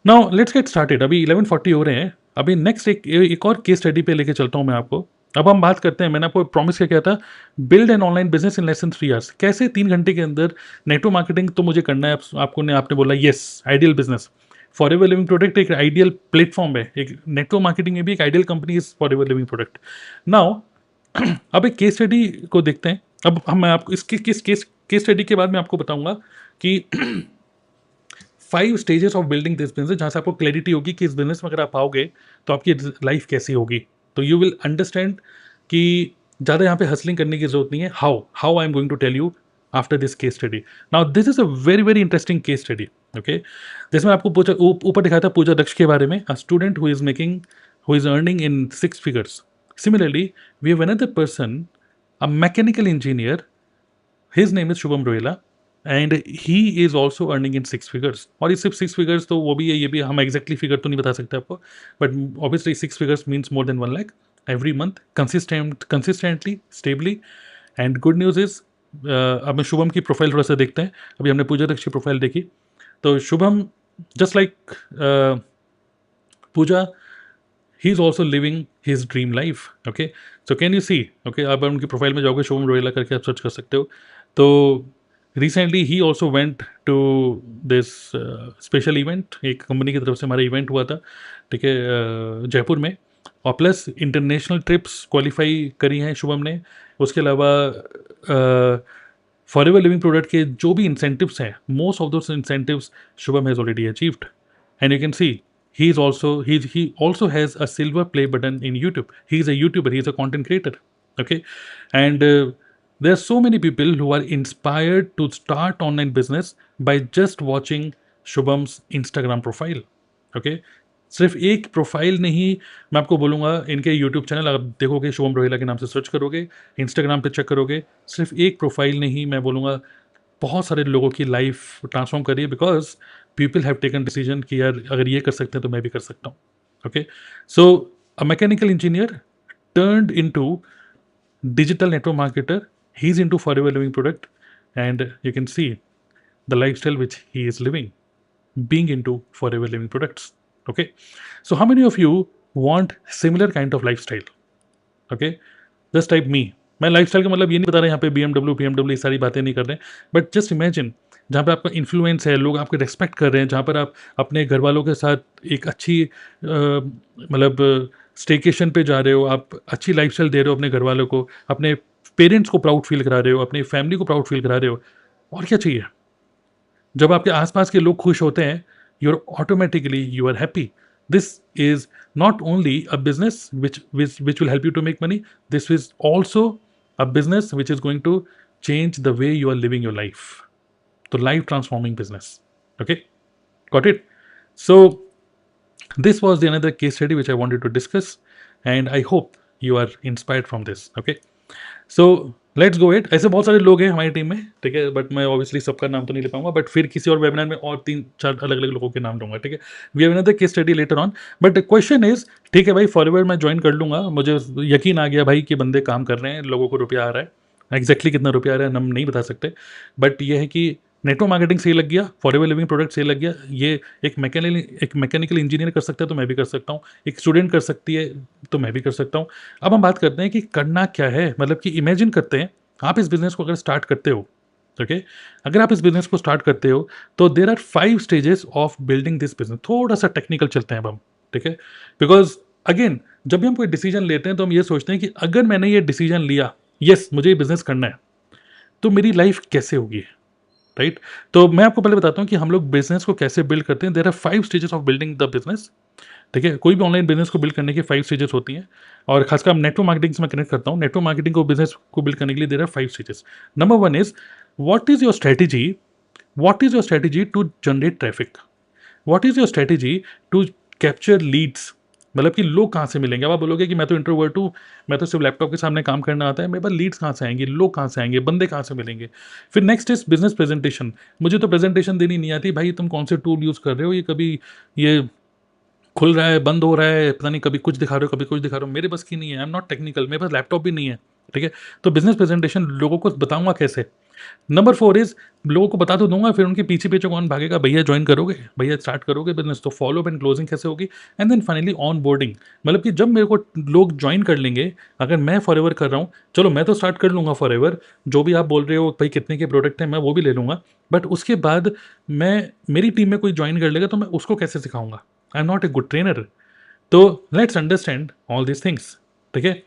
Now let's get started. अभी 11:40 हो रहे हैं। अभी नेक्स्ट एक और केस स्टडी पे लेके चलता हूँ मैं आपको। अब हम बात करते हैं, मैंने आपको प्रॉमिस किया था, build an online business in less than 3 hours. कैसे 3 घंटे के अंदर नेटवर्क मार्केटिंग तो मुझे करना है। आपने बोला yes, ideal business. Forever living product एक आइडियल प्लेटफॉर्म है, एक नेटवर्क मार्केटिंग में भी एक ideal company is forever living product. Now अब एक केस स्टडी को देखते हैं। अब हम मैं आपको इसके केस स्टडी के बाद मैं आपको बताऊंगा कि 5 stages of building this business, जहाँ से आपको क्लैरिटी होगी कि इस बिजनेस में अगर आप आओगे तो आपकी लाइफ कैसी होगी। तो यू विल अंडरस्टैंड कि ज़्यादा यहाँ पे हसलिंग करने की जरूरत नहीं है। How I am going to tell you after this case study. Now this is a very very interesting case study. Okay, जिसमें आपको ऊपर दिखाया था पूजा दक्ष के बारे में, a student who is earning in 6 figures. Similarly we have another person, a mechanical engineer, his name is Shubham Rohila, and he is also earning in 6 figures. और ये सिर्फ 6 फिगर्स तो वो भी है, ये भी हम एग्जैक्टली फिगर तो नहीं बता सकते आपको, but obviously 6 figures means more than 1 lakh every month, consistently, stably. And good news is, अब मैं शुभम की प्रोफाइल थोड़ा सा देखते हैं। अभी हमने पूजा दक्ष की प्रोफाइल देखी, तो Shubham just like Pooja, he is also living his dream life. Okay, so can you see, okay, आप उनकी प्रोफाइल में जाओगे, शुभम रोहिला करके आप सर्च कर सकते हो। तो रिसेंटली ही also went to this special event, एक कंपनी की तरफ से हमारा इवेंट हुआ था, ठीक है, जयपुर में। और प्लस इंटरनेशनल ट्रिप्स क्वालिफाई करी हैं शुभम ने। उसके अलावा फॉरएवर लिविंग प्रोडक्ट के जो भी इंसेंटिव्स हैं, most of those incentives Shubham has already achieved. And you can C he is also he also has a silver play button in YouTube. He is a YouTuber, he is a content creator. Okay, and there are so many people who are inspired to start online business by just watching Shubham's Instagram profile. Okay, सिर्फ एक प्रोफाइल नहीं, मैं आपको बोलूँगा इनके यूट्यूब चैनल आप देखोगे, शुभम रोहिला के नाम से सर्च करोगे, इंस्टाग्राम पे चेक करोगे, सिर्फ एक प्रोफाइल नहीं, मैं बोलूँगा बहुत सारे लोगों की लाइफ ट्रांसफॉर्म करी है, because people have taken decision कि यार अगर ये कर सकते हैं तो मैं भी कर सकता हूँ। Okay, so a mechanical engineer turned into digital network marketer, he's into forever living product, and you can see the lifestyle which he is living, being into forever living products. Okay, so how many of you want similar kind of lifestyle? Okay, just type me. मैं लाइफस्टाइल का मतलब ये नहीं बता रहे यहाँ पे BMW ये सारी बातें नहीं कर रहे हैं, बट जस्ट इमेजिन जहाँ पे आपका इन्फ्लुएंस है, लोग आपको रेस्पेक्ट कर रहे हैं, जहाँ पर आप अपने घर वालों के साथ एक अच्छी मतलब स्टेकेशन पे जा रहे हो, आप अच्छी लाइफस्टाइल दे रहे हो अपने घर वालों को, अपने पेरेंट्स को प्राउड फील करा रहे हो, अपनी फैमिली को प्राउड फील करा रहे हो, और क्या चाहिए। जब आपके आसपास के लोग खुश होते हैं, you are automatically you are happy. This is not only a business which will help you to make money, this is also a business which is going to change the way you are living your life. So life transforming business. Okay, got it. So this was the another case study which I wanted to discuss, and I hope you are inspired from this. Okay, so let's go it. ऐसे बहुत सारे लोग हैं हमारी टीम में, ठीक है, बट मैं ऑब्वियसली सबका नाम तो नहीं ले पाऊंगा, बट फिर किसी और वेबिनार में और 3-4 अलग अलग लोगों के नाम लूंगा, ठीक है। We have another case study later on, but question is, ठीक है भाई, फॉरएवर मैं ज्वाइन कर लूंगा, मुझे यकीन आ गया भाई कि बंदे काम कर रहे हैं, लोगों को रुपया आ रहा है, एग्जैक्टली कितना रुपया आ रहा है हम नहीं बता सकते, बट ये है कि नेटवर्क मार्केटिंग सही लग गया, फॉरएवर लिविंग प्रोडक्ट सही लग गया, ये एक मैकेनिकल इंजीनियर कर सकता है तो मैं भी कर सकता हूँ, एक स्टूडेंट कर सकती है तो मैं भी कर सकता हूँ। अब हम बात करते हैं कि करना क्या है, मतलब कि इमेजिन करते हैं आप इस बिजनेस को अगर स्टार्ट करते हो, ओके, अगर आप इस बिजनेस को स्टार्ट करते हो तो there are 5 stages of building this business. थोड़ा सा टेक्निकल चलते हैं अब हम, ठीक है, बिकॉज अगेन जब भी हम कोई डिसीजन लेते हैं तो हम ये सोचते हैं कि अगर मैंने ये डिसीजन लिया, यस मुझे ये बिजनेस करना है, तो मेरी लाइफ कैसे होगी, राइट। तो मैं आपको पहले बताता हूँ कि हम लोग बिजनेस को कैसे बिल्ड करते हैं। There are 5 stages of building the business, ठीक है। कोई भी ऑनलाइन बिजनेस को बिल्ड करने की 5 स्टेजेस होती हैं, और खासकर नेटवर्क मार्केटिंग से मैं कनेक्ट करता हूँ। नेटवर्क मार्केटिंग को बिजनेस को बिल्ड करने के लिए there are 5 stages. Number 1 is what is your strategy, what is your strategy to generate traffic, what is your strategy to capture leads, मतलब कि लोग कहाँ से मिलेंगे? अब आप बोलोगे कि मैं तो इंट्रोवर्ट हूँ, मैं तो सिर्फ लैपटॉप के सामने काम करना आता है, मेरे पास लीड्स कहाँ से आएँगी, लोग कहाँ से आएँगे, बंदे कहाँ से मिलेंगे? फिर नेक्स्ट इज़ बिज़नेस प्रेज़ेंटेशन। मुझे तो प्रेज़ेंटेशन देनी नहीं आती, भाई तुम कौन से टूल यूज़ कर रहे हो? ये कभी ये खुल रहा है, बंद हो रहा है, पता नहीं कभी कुछ दिखा रहे हो, कभी कुछ दिखा रहे हो, मेरे बस की नहीं है, आई एम नॉट टेक्निकल, मेरे पास लैपटॉप भी नहीं है, ठीक है? तो बिज़नेस प्रेज़ेंटेशन लोगों को बताऊँगा कैसे? नंबर 4 इज़ लोगों को बता तो दूँगा, फिर उनके पीछे-पीछे कौन भागेगा? भैया जॉइन करोगे? भैया स्टार्ट करोगे बिज़नेस? तो फ़ॉलो-अप एंड क्लोजिंग कैसे होगी? एंड देन फाइनली ऑनबोर्डिंग, मतलब कि जब मेरे को लोग जॉइन कर लेंगे, अगर मैं फॉरएवर कर रहा हूँ, चलो मैं तो स्टार्ट कर लूँगा फॉरएवर, जो भी आप बोल रहे हो भाई कितने के प्रोडक्ट हैं, मैं वो भी ले लूँगा। बट उसके बाद मैं मेरी टीम में कोई जॉइन कर लेगा, तो मैं उसको कैसे सिखाऊँगा? I am not a good trainer. तो let's understand all these things, ठीक है?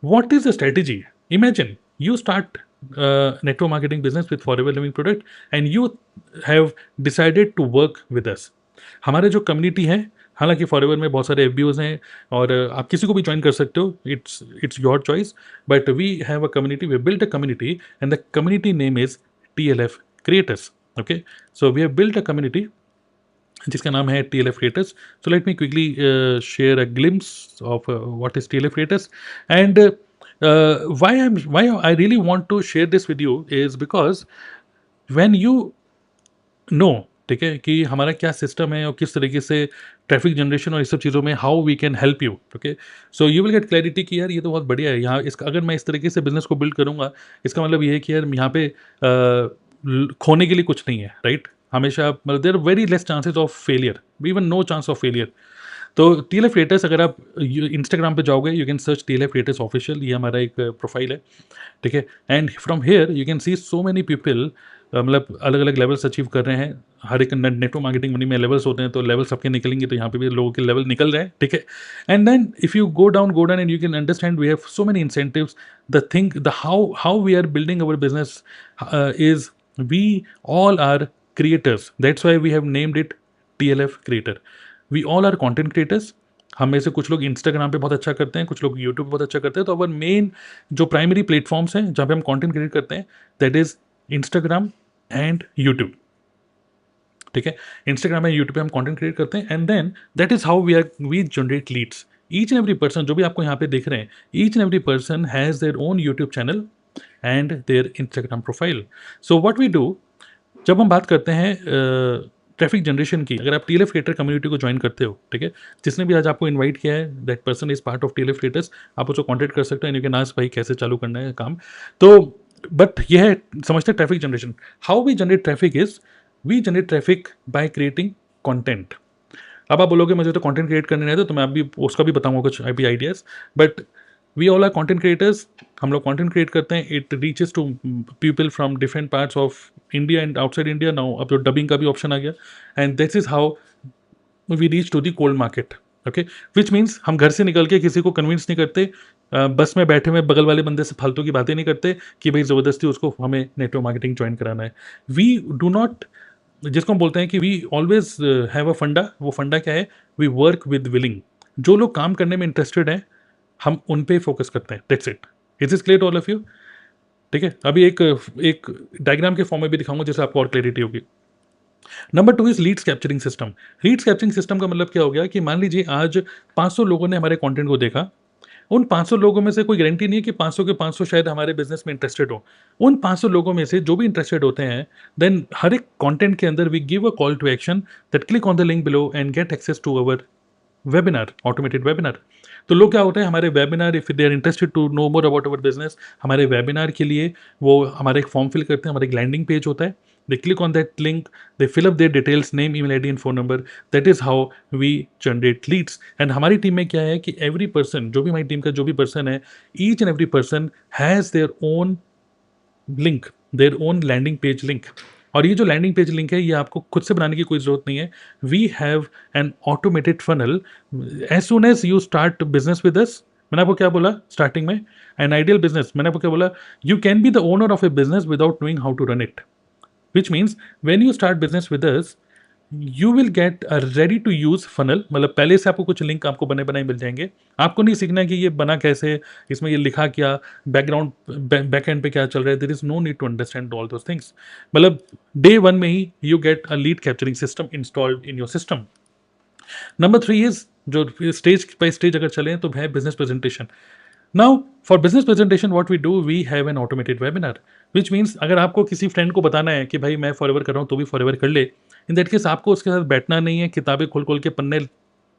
What is the strategy? Imagine you start network marketing business with Forever Living product and you have decided to work with us. हमारे जो कम्युनिटी है, हालांकि फॉरएवर में बहुत सारे एफबीओज हैं और आप किसी को भी ज्वाइन कर सकते हो, it's your choice, but we have a community, we built a community and the community name is TLF creators. Okay, so we have built a community जिसका नाम है TLF Creators. So let me quickly share a glimpse of what is TLF Creators and why I really want to share this with you is because when you know, ठीक है, कि हमारा क्या सिस्टम है और किस तरीके से ट्रैफिक जनरेशन और इस सब चीज़ों में how we can help you, okay, so you will get clarity कि यार ये तो बहुत बढ़िया है। यहाँ इसका अगर मैं इस तरीके से बिजनेस को बिल्ड करूँगा, इसका मतलब ये है कि यार यहाँ पे खोने के लिए कुछ नहीं है, राइट? हमेशा मतलब there very less chances of failure, even no chance of failure. तो TLF क्रिएटर्स, अगर आप इंस्टाग्राम पे जाओगे, you can search TLF creators official, ये हमारा एक प्रोफाइल है, ठीक है? And from here you can see so many people, मतलब अलग अलग लेवल्स अचीव कर रहे हैं। हर एक नेटवर्क मार्केटिंग मनी में लेवल्स होते हैं, तो लेवल सबके निकलेंगे, तो यहाँ पे भी लोगों के लेवल निकल रहे हैं, ठीक है? And then if you go down and you can understand we have so many incentives. The thing the how we are building our business is we all are creators, that's why we have named it TLF creator. We all are content creators. हम में से कुछ लोग इंस्टाग्राम पे बहुत अच्छा करते हैं, कुछ लोग यूट्यूब पे बहुत अच्छा करते हैं, तो अवर मेन जो प्राइमरी प्लेटफॉर्म्स हैं जहाँ पे हम कंटेंट क्रिएट करते हैं, that is Instagram and YouTube, ठीक है? इंस्टाग्राम एंड यूट्यूब पे हम कंटेंट क्रिएट करते हैं and then that is how we generate leads. Each and every person जो भी आपको यहाँ पे दिख रहे हैं, each and every person has their own YouTube channel and their Instagram profile. So what we do, जब हम बात करते हैं ट्रैफिक जनरेशन की, अगर आप TLF क्रिएटर कम्युनिटी को ज्वाइन करते हो, ठीक है, जिसने भी आज आपको इनवाइट किया है, that person is part of TLF creators, आप उसको कॉन्टेक्ट कर सकते हैं, यू कैन आस्क भाई कैसे चालू करना है काम। तो बट यह है, समझते हैं traffic generation, how we generate traffic is we generate traffic by creating content. अब आप बोलोगे मुझे तो कंटेंट क्रिएट करने नहीं आता, तो मैं अभी उसका भी बताऊंगा कुछ अभी ideas, but we all are content creators. हम लोग कंटेंट क्रिएट करते हैं, it reaches to people from different parts of India and outside India. Now अब तो डबिंग का भी ऑप्शन आ गया, and this is how we reach to the cold market, okay, which means हम घर से निकल के किसी को कन्विंस नहीं करते, बस में बैठे हुए बगल वाले बंदे से फालतू की बातें नहीं करते कि भाई ज़बरदस्ती उसको हमें नेटवर्क मार्केटिंग ज्वाइन कराना है। वी डू नॉट, जिसको हम बोलते हैं कि वी ऑलवेज हैव अ फंडा। वो फंडा क्या है? We work with willing. जो लोग काम करने में इंटरेस्टेड हैं, हम उन पे फोकस करते हैं, that's it. Is this clear to all of you? ठीक है, अभी एक डायग्राम के फॉर्म में भी दिखाऊंगा जिससे आपको और क्लैरिटी होगी। Number 2 is leads capturing system. Leads capturing system का मतलब क्या हो गया कि मान लीजिए आज 500 लोगों ने हमारे कंटेंट को देखा, उन 500 लोगों में से कोई गारंटी नहीं है कि 500 के 500 शायद हमारे बिजनेस में इंटरेस्टेड हो। उन 500 लोगों में से जो भी इंटरेस्टेड होते हैं, देन हर एक कंटेंट के अंदर we give a call to action that click on the link below and get access to our webinar, automated webinar. तो लोग क्या होते हैं, हमारे webinar, if they are interested to know more about our business, हमारे वेबिनार के लिए वो हमारा एक फॉर्म फिल करते हैं, हमारा एक लैंडिंग पेज होता है, they click on that link, they fill up their details, name, email ID and phone number. That is how we generate leads. And हमारी टीम में क्या है कि एवरी पर्सन, जो भी हमारी टीम का जो भी पर्सन है, each and every person has their own link, their own landing page link. और ये जो लैंडिंग पेज लिंक है, ये आपको खुद से बनाने की कोई ज़रूरत नहीं है। We have an automated funnel. As soon as you start business with us, मैंने आपको क्या बोला स्टार्टिंग में? एन आइडियल बिजनेस, मैंने आपको क्या बोला? You can be the owner of a business without knowing how to run it, which means when you start business with us, you will get a ready to use funnel. मतलब पहले से आपको कुछ लिंक आपको बने बनाए मिल जाएंगे। आपको नहीं सीखना है कि ये बना कैसे, इसमें ये लिखा क्या, बैकग्राउंड बैक एंड पे क्या चल रहा है। There is no need to understand all those things. मतलब डे वन में ही you get a lead capturing system installed in your system. Number 3 is जो स्टेज बाय स्टेज अगर चलें तो है business presentation. Now for business presentation what we do, we have an automated webinar, which means अगर आपको किसी फ्रेंड को बताना है कि भाई मैं फॉरएवर कर रहा हूँ, तो भी फॉरएवर कर ले। इन दैट केस आपको उसके साथ बैठना नहीं है, किताबें खोल-खोल के पन्ने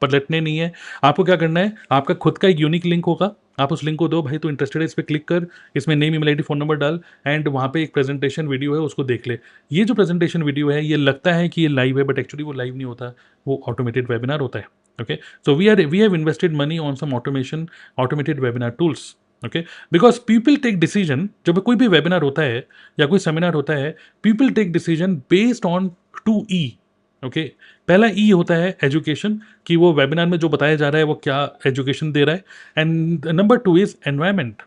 पलटने नहीं है। आपको क्या करना है, आपका खुद का एक यूनिक लिंक होगा, आप उस लिंक को दो, भाई तू इंटरेस्टेड है इस पे क्लिक कर, इसमें name, email ID, phone number डाल एंड वहाँ पे एक प्रेज़ेंटेशन वीडियो है उसको देख ले। ये जो प्रेज़ेंटेशन वीडियो है, ये लगता है कि ये लाइव है बट एक्चुअली वो लाइव नहीं होता, वो ऑटोमेटेड वेबिनार होता है। Okay, so we have invested money on some automation, automated webinar tools. Okay, because people take decision, जब कोई भी वेबिनार होता है या कोई सेमिनार होता है, people take decision based on 2 E। Okay, पहला ई होता है एजुकेशन, कि वो वेबिनार में जो बताया जा रहा है वो क्या एजुकेशन दे रहा है। And number 2 is environment.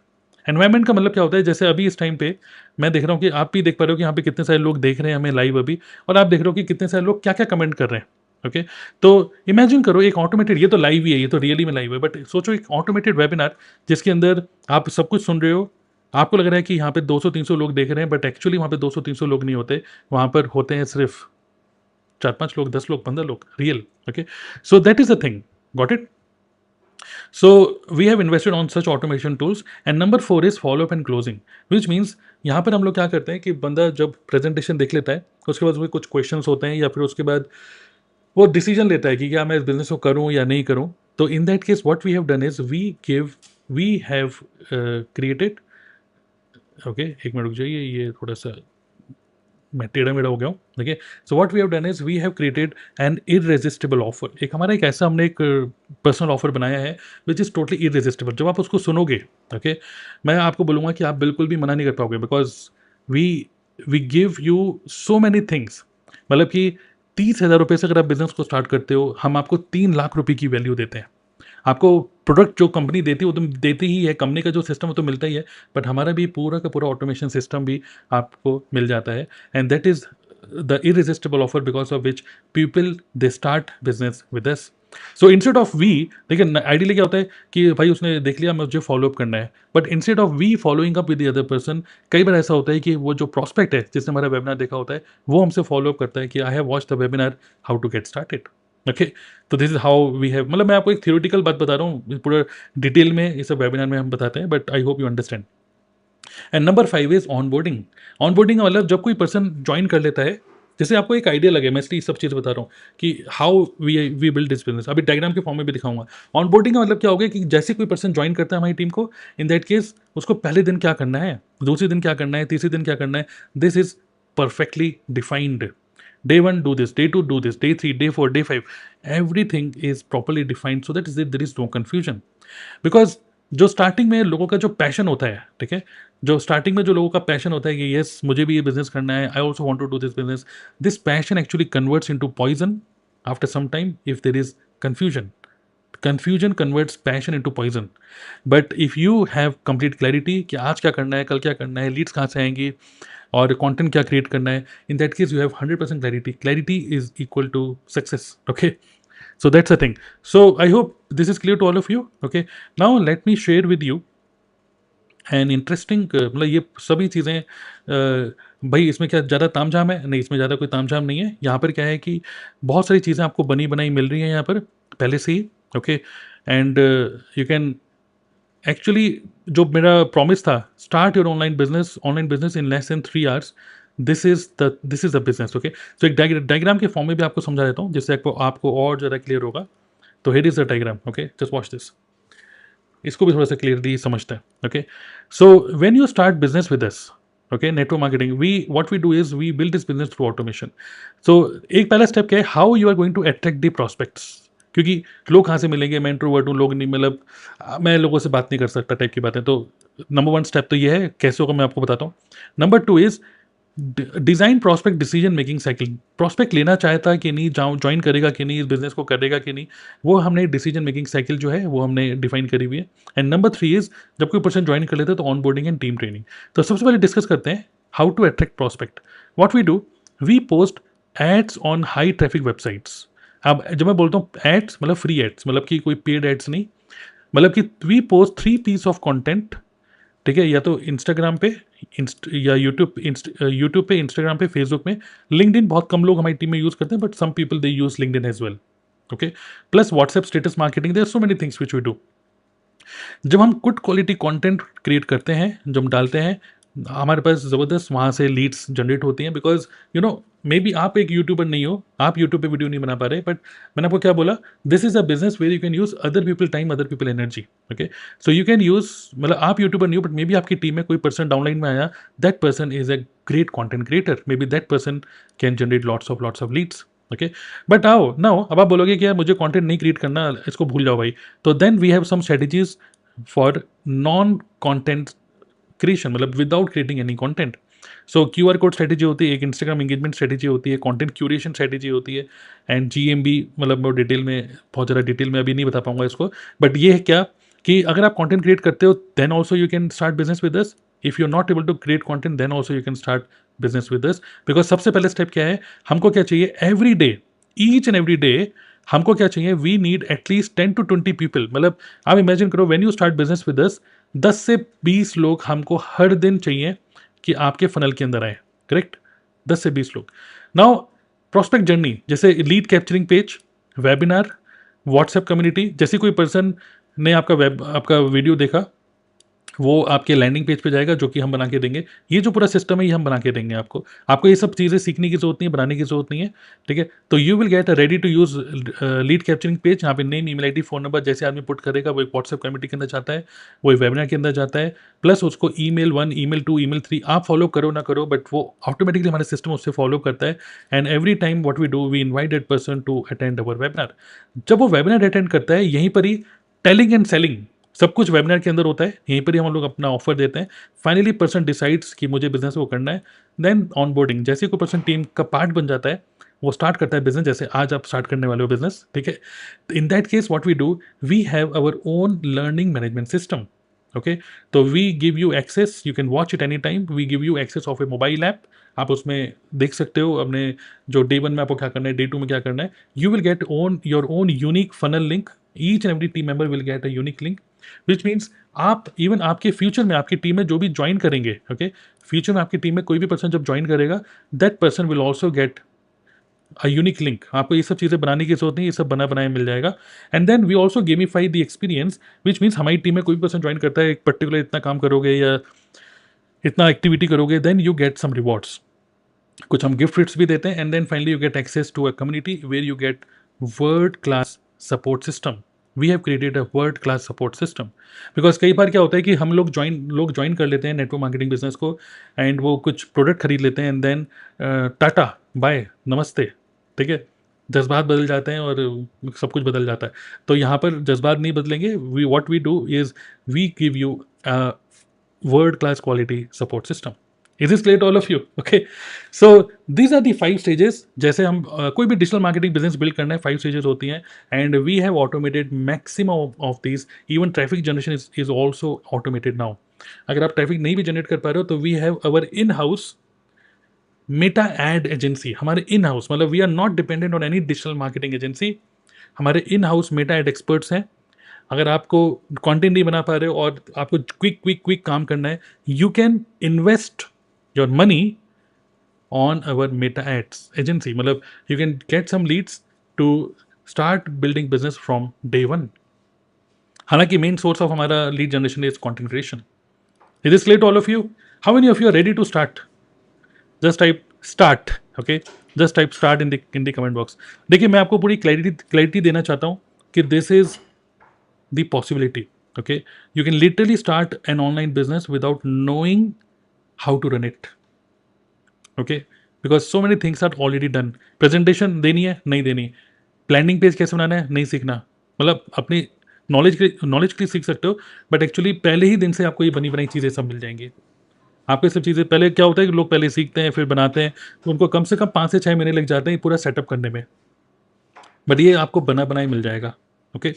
Environment का मतलब क्या होता है, जैसे अभी इस टाइम पे मैं देख रहा हूँ कि आप भी देख पा रहे हो कि यहाँ पे कितने सारे लोग देख रहे हैं हमें लाइव अभी, और आप देख रहे हो कि कितने सारे लोग क्या क्या कमेंट कर रहे हैं। ओके, तो इमेजिन करो एक ऑटोमेटेड, ये तो लाइव ही है, ये तो रियली में लाइव है, बट सोचो एक ऑटोमेटेड वेबिनार जिसके अंदर आप सब कुछ सुन रहे हो, आपको लग रहा है कि यहाँ पे 200-300 लोग देख रहे हैं, बट एक्चुअली वहाँ पे 200-300 लोग नहीं होते, वहाँ पर होते हैं सिर्फ 4-5 लोग, 10 लोग, 15 लोग real. Okay, so that is the thing, got it. So we have invested on such automation tools, and number 4 is follow up and closing, which means यहाँ पर हम लोग क्या करते हैं कि बंदा जब प्रेजेंटेशन देख लेता है, उसके बाद उसमें कुछ क्वेश्चंस होते हैं या फिर उसके बाद वो डिसीजन लेता है कि क्या मैं इस बिजनेस को करूं या नहीं करूं। तो in that case what we have done is we have created. Okay, एक मिनट रुक जाइए, ये थोड़ा सा मैं टेढ़ा मेढ़ा हो गया हूँ। देखिए, so what we have done is we have created an irresistible offer. एक हमारा एक ऐसा हमने एक पर्सनल ऑफर बनाया है विच इज़ टोटली इररेजिस्टिबल। जब आप उसको सुनोगे, ओके, मैं आपको बोलूँगा कि आप बिल्कुल भी मना नहीं कर पाओगे, because we we give you so many things. मतलब कि 30,000 रुपये से अगर आप बिजनेस को स्टार्ट करते हो, हम आपको 3 लाख रुपये की वैल्यू देते हैं। आपको प्रोडक्ट जो कंपनी देती है वो तो देती ही है, कंपनी का जो सिस्टम वो तो मिलता ही है, बट हमारा भी पूरा का पूरा ऑटोमेशन सिस्टम भी आपको मिल जाता है। And that is the irresistible offer because of which people they start business with us. So instead of we, देखिए आइडियली क्या होता है कि भाई उसने देख लिया, मुझे फॉलो अप करना है, but instead of we following up with the other person, कई बार ऐसा होता है कि वो जो प्रॉस्पेक्ट है जिसने हमारा वेबिनार देखा होता है, वो हमसे फॉलो अप करता है कि I have watch the webinar, how to get started. Okay, तो this is how we have, मतलब मैं आपको एक थियोरिटिकल बात बता रहा हूँ, पूरा डिटेल में इस वेबिनार में हम बताते हैं, but I hope you understand. And number 5 is onboarding. Onboarding का मतलब जब कोई पर्सन ज्वाइन कर लेता है, जैसे आपको एक आइडिया लगे, मैं इसलिए सब चीज़ बता रहा हूँ कि how we build this business, अभी डायग्राम के फॉर्म में भी दिखाऊंगा। ऑनबोर्डिंग का मतलब क्या होगा कि जैसे कोई पर्सन ज्वाइन करता है हमारी टीम को, इन दैट केस उसको पहले दिन क्या करना है, दूसरे दिन क्या करना है, तीसरे दिन क्या करना है, this is perfectly defined. Day 1 do this, day 2 do this, day 3, day 4, day 5, everything is properly defined so that there is no confusion. Because जो स्टार्टिंग में लोगों का जो पैशन होता है, ठीक है, जो स्टार्टिंग में जो लोगों का पैशन होता है कि यस मुझे भी ये बिजनेस करना है, I also want to do this business, this passion actually converts into poison after some time if there is confusion. Confusion converts passion into poison. But if you have complete clarity कि आज क्या करना है, कल क्या करना है, लीड्स कहाँ से आएंगी और कंटेंट क्या क्रिएट करना है, in that case you have 100% clarity. Clarity is equal to success. Okay, so that's the thing. So I hope this is clear to all of you. Okay, now let me share with you an interesting मतलब ये सभी चीज़ें भाई इसमें क्या ज़्यादा तामझाम है, नहीं इसमें ज़्यादा कोई तामझाम नहीं है। यहाँ पर क्या है कि बहुत सारी चीज़ें आपको बनी बनाई मिल रही हैं यहाँ पर पहले से ही। Okay, and you can actually, जो मेरा प्रॉमिस था, start your online business in less than 3 hours, this is the business. Okay, तो एक डायग्राम के फॉर्म में भी आपको समझा देता हूँ जिससे आपको और ज़्यादा क्लियर होगा। तो here is the diagram. Okay, just watch this, इसको भी थोड़ा सा क्लियरली समझते हैं। Okay, so when you start business with us, okay, network marketing, what we do is we build this business through automation. So एक पहला स्टेप क्या है, how you are going to attract the prospects, क्योंकि लोग कहाँ से मिलेंगे, मैं इंट्रोवर्ट हूँ, लोग नहीं, मतलब मैं लोगों से बात नहीं कर सकता टाइप की बातें। तो नंबर 1 स्टेप तो ये है, कैसे होगा मैं आपको बताता हूँ। Number 2 is design prospect decision making cycle. Prospect लेना चाहता है कि नहीं, ज्वाइन करेगा कि नहीं, इस बिजनेस को करेगा कि नहीं, वो हमने डिसीजन मेकिंग साइकिल जो है वो हमने डिफाइन करी हुई है। एंड नंबर 3 इज जब कोई पर्सन ज्वाइन कर लेता है तो onboarding and team training. तो सबसे पहले डिस्कस करते हैं how to attract prospect. What we do, we post ads on high traffic websites. अब जब मैं बोलता हूँ एड्स, मतलब फ्री एड्स, मतलब कि कोई पेड एड्स नहीं, मतलब कि we post 3 piece of content, ठीक है, या तो इंस्टाग्राम पे, या यूट्यूब पे, इंस्टाग्राम पे, फेसबुक में। लिंक्डइन बहुत कम लोग हमारी टीम में यूज़ करते हैं, but some people they use LinkedIn as well. Okay, plus WhatsApp status marketing, there are so many things which we do. जब हम गुड क्वालिटी कंटेंट क्रिएट करते हैं, जब हम डालते हैं, हमारे पास ज़बरदस्त वहाँ से लीड्स जनरेट होती हैं, because you know may be आप एक यूट्यूबर नहीं हो, आप यूट्यूब पे वीडियो नहीं बना पा रहे, बट मैंने आपको क्या बोला, this is a business where you can use other people time, other people energy. Okay, so you can use, मतलब आप यूट्यूबर नहीं हो, बट मे बी आपकी टीम में कोई पर्सन डाउनलाइन में आया, that person is a great content creator, maybe that person can generate lots of leads. Okay, but आओ नाउ, अब आप बोलोगे कि यार मुझे कंटेंट नहीं क्रिएट करना, इसको भूल जाओ भाई, तो then we have some strategies for non content creation, मतलब without creating any content. So QR code strategy होती है, एक इंस्टाग्राम एंगेजमेंट स्ट्रेटेजी होती है, कंटेंट क्यूरेशन स्ट्रेटेजी होती है, एंड जीएमबी, मतलब वो डिटेल में, बहुत ज़्यादा डिटेल में अभी नहीं बता पाऊंगा इसको, बट ये है क्या कि अगर आप कंटेंट क्रिएट करते हो then also you can start business with us. If you are not able to create content then also you can start business with us, because सबसे पहले स्टेप क्या है, हमको क्या चाहिए, every day, each and every day हमको क्या चाहिए, we need at least 10 to 20 people, मतलब आप इमेजिन करो when you start business with us, 10 से 20 लोग हमको हर दिन चाहिए कि आपके फनल के अंदर आए, करेक्ट, 10 से 20 लोग। नाउ प्रोस्पेक्ट जर्नी, जैसे lead capturing page, webinar, WhatsApp community, जैसे कोई पर्सन ने आपका वीडियो देखा, वो आपके लैंडिंग पेज पे जाएगा जो कि हम बना के देंगे। ये जो पूरा सिस्टम है ये हम बना के देंगे आपको, आपको ये सब चीज़ें सीखने की जरूरत नहीं है, बनाने की जरूरत नहीं है, ठीक है। तो you will get a ready to use lead capturing page, यहाँ पे name, email ID, phone number जैसे आदमी पुट करेगा वो एक व्हाट्सएप कम्युनिटी के अंदर जाता है, वो एक वेबिनार के अंदर जाता है, प्लस उसको ईमेल 1, ईमेल 2, ईमेल 3 आप फॉलो करो ना करो, बट वो ऑटोमेटिकली हमारे सिस्टम उससे फॉलो करता है। And every time what we do, we invite that person to attend our webinar. जब वो वेबिनार अटेंड करता है, यहीं पर ही टेलिंग एंड सेलिंग सब कुछ वेबिनार के अंदर होता है, यहीं पर ही हम लोग अपना ऑफर देते हैं। फाइनली पर्सन डिसाइड्स कि मुझे बिजनेस को करना है, देन ऑनबोर्डिंग, जैसे कोई पर्सन टीम का पार्ट बन जाता है, वो स्टार्ट करता है बिजनेस, जैसे आज आप स्टार्ट करने वाले हो बिजनेस, ठीक है। In that case what we do, we have our own learning management system. Okay, तो we give you access, you can watch it any time, we give you access of a mobile app, आप उसमें देख सकते हो अपने जो डे 1 में आपको क्या करना है, डे 2 में क्या करना है। You will gate own your own unique funnel link, each and every team member will get a unique link, which means आप इवन आपके फ्यूचर में आपकी टीम में जो भी ज्वाइन करेंगे, ओके, फ्यूचर में आपकी टीम में कोई भी पर्सन जब ज्वाइन करेगा, that person will also get a unique link. आपको ये सब चीज़ें बनाने की जरूरत नहीं, ये सब बना बनाया मिल जाएगा। And then we also gamify the experience, which means हमारी टीम में कोई भी पर्सन ज्वाइन करता है, एक पर्टिकुलर इतना काम करोगे या इतना एक्टिविटी करोगे, then you get some rewards, कुछ हम गिफ्ट्स भी देते हैं। And then finally you get access to a community where you get world class support system. We have created a world class support system, because कई बार क्या होता है कि हम लोग ज्वाइन कर लेते हैं नेटवर्क मार्केटिंग बिजनेस को, एंड वो कुछ प्रोडक्ट खरीद लेते हैं, एंड देन टाटा बाय नमस्ते, ठीक है, जज्बात बदल जाते हैं और सब कुछ बदल जाता है। तो यहाँ पर जज्बात नहीं बदलेंगे, we what we do is we give you world class quality support system. Is this clear to all of you? Okay, so these are the 5 stages। जैसे हम कोई भी डिजिटल मार्केटिंग बिजनेस बिल्ड करना है, 5 stages होती हैं, and we have automated maximum of these, even traffic generation is also automated now. अगर आप ट्रैफिक नहीं भी जनरेट कर पा रहे हो तो we have our in house Meta ad agency, हमारे इन हाउस, मतलब we are not dependent on any digital marketing agency, हमारे in house Meta ad experts हैं। अगर आपको कंटेंट नहीं बना पा रहे हो और आपको क्विक क्विक क्विक काम करना है, you can invest your money on our Meta ads agency, मतलब you can get some leads to start building business from day 1। हालांकि मेन सोर्स ऑफ हमारा lead generation is content creation. Is this clear to all of you? How many of you are ready to start? Just type start, okay, just type start in the comment box. देखिए मैं आपको पूरी क्लैरिटी देना चाहता हूँ कि this is the possibility, okay, you can literally start an online business without knowing how to run it, okay, because so many things are already done। presentation देनी है नहीं देनी, प्लानिंग पेज कैसे बनाना है नहीं सीखना, मतलब अपनी नॉलेज के लिए सीख सकते हो, बट एक्चुअली पहले ही दिन से आपको ये बनी बनाई चीज़ें सब मिल जाएंगी। आपको ये सब चीज़ें पहले क्या होता है कि लोग पहले सीखते हैं फिर बनाते हैं, तो उनको कम से कम 5 से 6 महीने लग जाते हैं पूरा सेटअप करने में, बट ये आपको बना बनाई मिल जाएगा। Okay,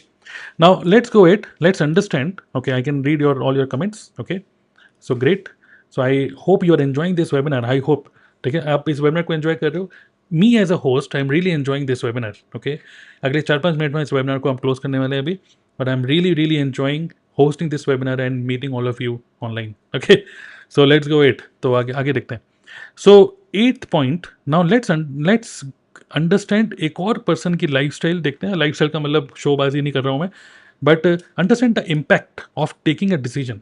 now let's go it, let's understand। Okay, I can read all your comments। Okay, so great, so I hope you are enjoying this webinar, I hope, ठीक है, आप इस वेबिनार को एंजॉय कर रहे हो। Me as a host I am really enjoying this webinar. Okay, अगले 4-5 मिनट में इस वेबिनार को हम क्लोज करने वाले हैं अभी, but I am really enjoying hosting this webinar and meeting all of you online। Okay, so let's go it, तो आगे आगे देखते हैं। So 8th point, now let's understand एक और पर्सन की लाइफस्टाइल देखते हैं, लाइफस्टाइल का मतलब शोबाजी नहीं कर रहा हूँ मैं, but understand the impact of taking a decision.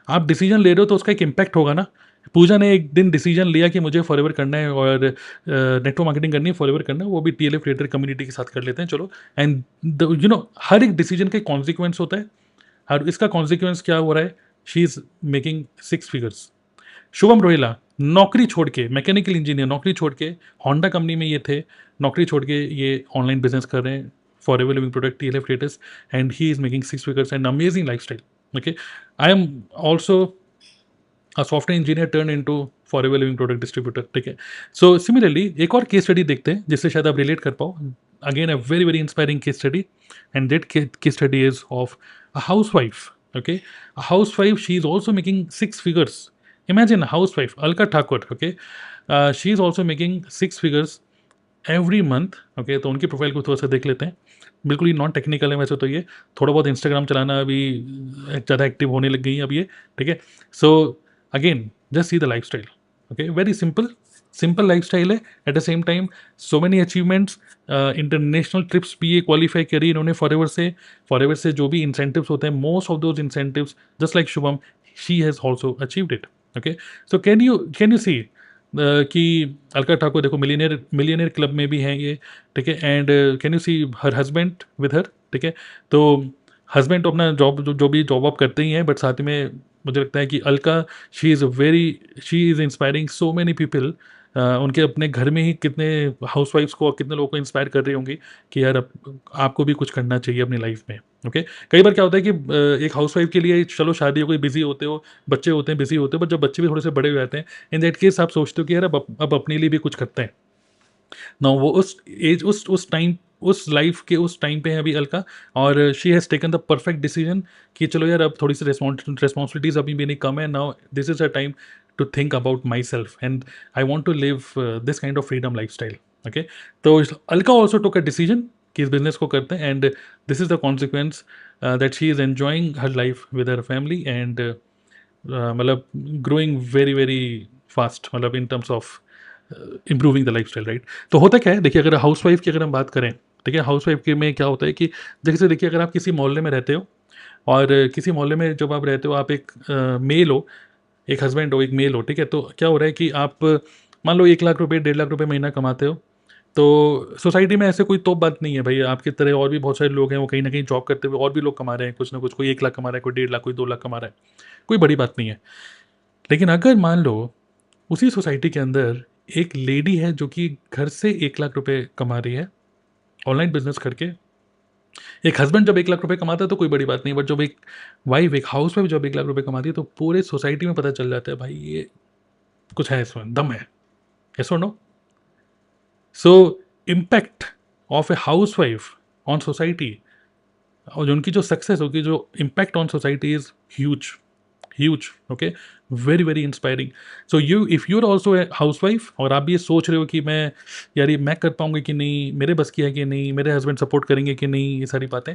आप डिसीजन ले रहे हो तो उसका एक इम्पैक्ट होगा ना। पूजा ने एक दिन डिसीजन लिया कि मुझे फॉरएवर करना है और नेटवर्क मार्केटिंग करनी है, फॉरएवर करना है, वो भी टीएलएफ क्रिएटर कम्युनिटी के साथ कर लेते हैं चलो। एंड यू नो हर एक डिसीजन का कॉन्सिक्वेंस होता है, और इसका कॉन्सिक्वेंस क्या हो रहा है, she is making 6 figures. Shubham Rohila नौकरी छोड़ के, मैकेनिकल इंजीनियर नौकरी छोड़ के, होंडा कंपनी में ये थे, नौकरी छोड़ के ये ऑनलाइन बिजनेस कर रहे हैं, for ever living product TLF creators, and he is making 6 figures and amazing life style. Okay, I am also software engineer turn into forever living product distributor. ठीक है, सो सिमिलरली एक और केस स्टडी देखते हैं जिससे शायद आप रिलेट कर पाओ। Again a very very inspiring case study, and that case study is of a housewife. Okay, a housewife, she is also making 6 figures. Imagine a housewife, Alka Thakur. Okay, she is also making 6 figures every month. Okay, तो उनकी प्रोफाइल को थोड़ा सा देख लेते हैं। बिल्कुल ही नॉन टेक्निकल है वैसे तो ये, थोड़ा बहुत इंस्टाग्राम चलाना अभी ज़्यादा एक्टिव होने लग गई है अब ये। ठीक है, so again just see the life style. Okay, very simple, simple lifestyle है, at the same time so many achievements. International trips भी ये क्वालिफाई करी इन्होंने फॉरएवर से। फॉरएवर से जो भी इंसेंटिव्स होते हैं, most of those incentives just like Shubham, she has also achieved it. Okay, so can you see कि अलका ठाकुर देखो मिलियनियर मिलियनियर क्लब में भी हैं ये। ठीक है, and can you see her husband with her. ठीक है, तो हस्बैंड तो अपना जॉब जो भी जॉब वॉब करते ही हैं, बट साथ में मुझे लगता है कि Alka, she is inspiring so many people. उनके अपने घर में ही कितने हाउसवाइफ्स को, कितने लोगों को इंस्पायर कर रही होंगी कि यार आपको भी कुछ करना चाहिए अपनी लाइफ में। ओके, कई बार क्या होता है कि एक हाउसवाइफ के लिए चलो शादी हो गई, बिजी होते हो, बच्चे होते हैं, बिजी होते हो, बट जब बच्चे भी थोड़े से बड़े हो जाते हैं, इन दैट केस आप सोचते हो कि यार अब अपने लिए भी कुछ करते हैं ना। वो उस एज, उस टाइम, उस लाइफ के उस टाइम पे है अभी अलका, और she has taken the perfect decision कि चलो यार अब थोड़ी सी रिस्पॉन्सिबिलिटीज अभी भी नहीं कम है, now this is a time to think about myself and I want to live this kind of freedom lifestyle. Okay, तो Alka also took a decision कि इस बिजनेस को करते हैं, and this is the consequence that she is enjoying her life with her family, and मतलब ग्रोइंग वेरी वेरी फास्ट, मतलब in terms of improving the life style, right. तो होता क्या है, देखिए अगर हाउस वाइफ की अगर हम बात करें, ठीक है, हाउस वाइफ के में क्या होता है कि जैसे देखिए अगर आप किसी मोहल्ले में रहते हो, और किसी मोहल्ले में जब आप रहते हो, आप एक मेल हो, एक हस्बैंड हो, एक मेल हो, ठीक है, तो क्या हो रहा है कि आप मान लो 1 लाख रुपए 1.5 लाख रुपए महीना कमाते हो, तो सोसाइटी में ऐसे कोई तो बात नहीं है भाई, आपकी तरह और भी बहुत सारे लोग हैं, वो कहीं ना कहीं जॉब करते हुए और भी लोग कमा रहे हैं कुछ ना कुछ, कोई 1 लाख कमा रहा है, कोई 1.5 लाख, कोई 2 लाख कमा रहा है, कोई बड़ी बात नहीं है। लेकिन अगर मान लो उसी सोसाइटी के अंदर एक लेडी है जो कि घर से 1 लाख रुपए कमा रही है ऑनलाइन बिजनेस करके, एक हस्बैंड जब 1 लाख रुपए कमाता है तो कोई बड़ी बात नहीं, बट जब एक वाइफ, एक हाउस वाइफ जब 1 लाख रुपए कमाती है, तो पूरे सोसाइटी में पता चल जाता है भाई ये कुछ है, इसमें दम है। यस और no? So impact of a housewife on society, और जो उनकी जो सक्सेस होगी, जो impact on society is huge, huge. Okay, very very inspiring. So if you are also a housewife, और आप भी ये सोच रहे हो कि मैं, यार ये मैं कर पाऊंगी कि नहीं, मेरे बस की है कि नहीं, मेरे हस्बैंड सपोर्ट करेंगे कि नहीं, ये सारी बातें,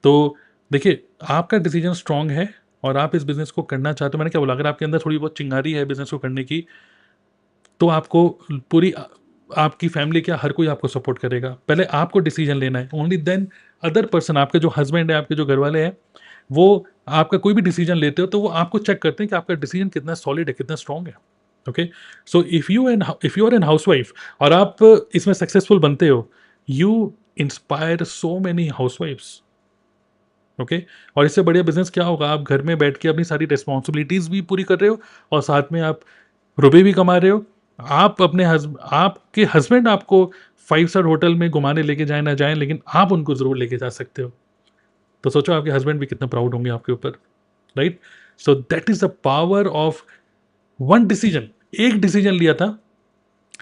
तो देखिए आपका डिसीजन स्ट्रांग है और आप इस बिज़नेस को करना चाहते हो। मैंने क्या बोला, अगर आपके अंदर थोड़ी बहुत चिंगारी है बिज़नेस को करने की, तो आपको पूरी आपकी फैमिली, क्या हर कोई आपको सपोर्ट करेगा। पहले आपको डिसीजन लेना है, ओनली देन अदर पर्सन, आपके जो हस्बैंड है, आपके जो घर वाले हैं, वो आपका कोई भी डिसीजन लेते हो तो वो आपको चेक करते हैं कि आपका डिसीजन कितना सॉलिड है, कितना स्ट्रांग है। Okay, so if you are an housewife और आप इसमें सक्सेसफुल बनते हो, यू इंस्पायर सो मैनी हाउस वाइफ्स। ओके, और इससे बढ़िया बिजनेस क्या होगा, आप घर में बैठ के अपनी सारी रिस्पॉन्सिबिलिटीज़ भी पूरी कर रहे हो और साथ में आप रुपए भी कमा रहे हो। आप अपने आपके हस्बैंड आपको 5 स्टार होटल में घुमाने लेके जाए ना जाए, लेकिन आप उनको ज़रूर लेके जा सकते हो। तो सोचो आपके हस्बैंड भी कितना प्राउड होंगे आपके ऊपर, right. So that is the power of one decision. एक डिसीजन लिया था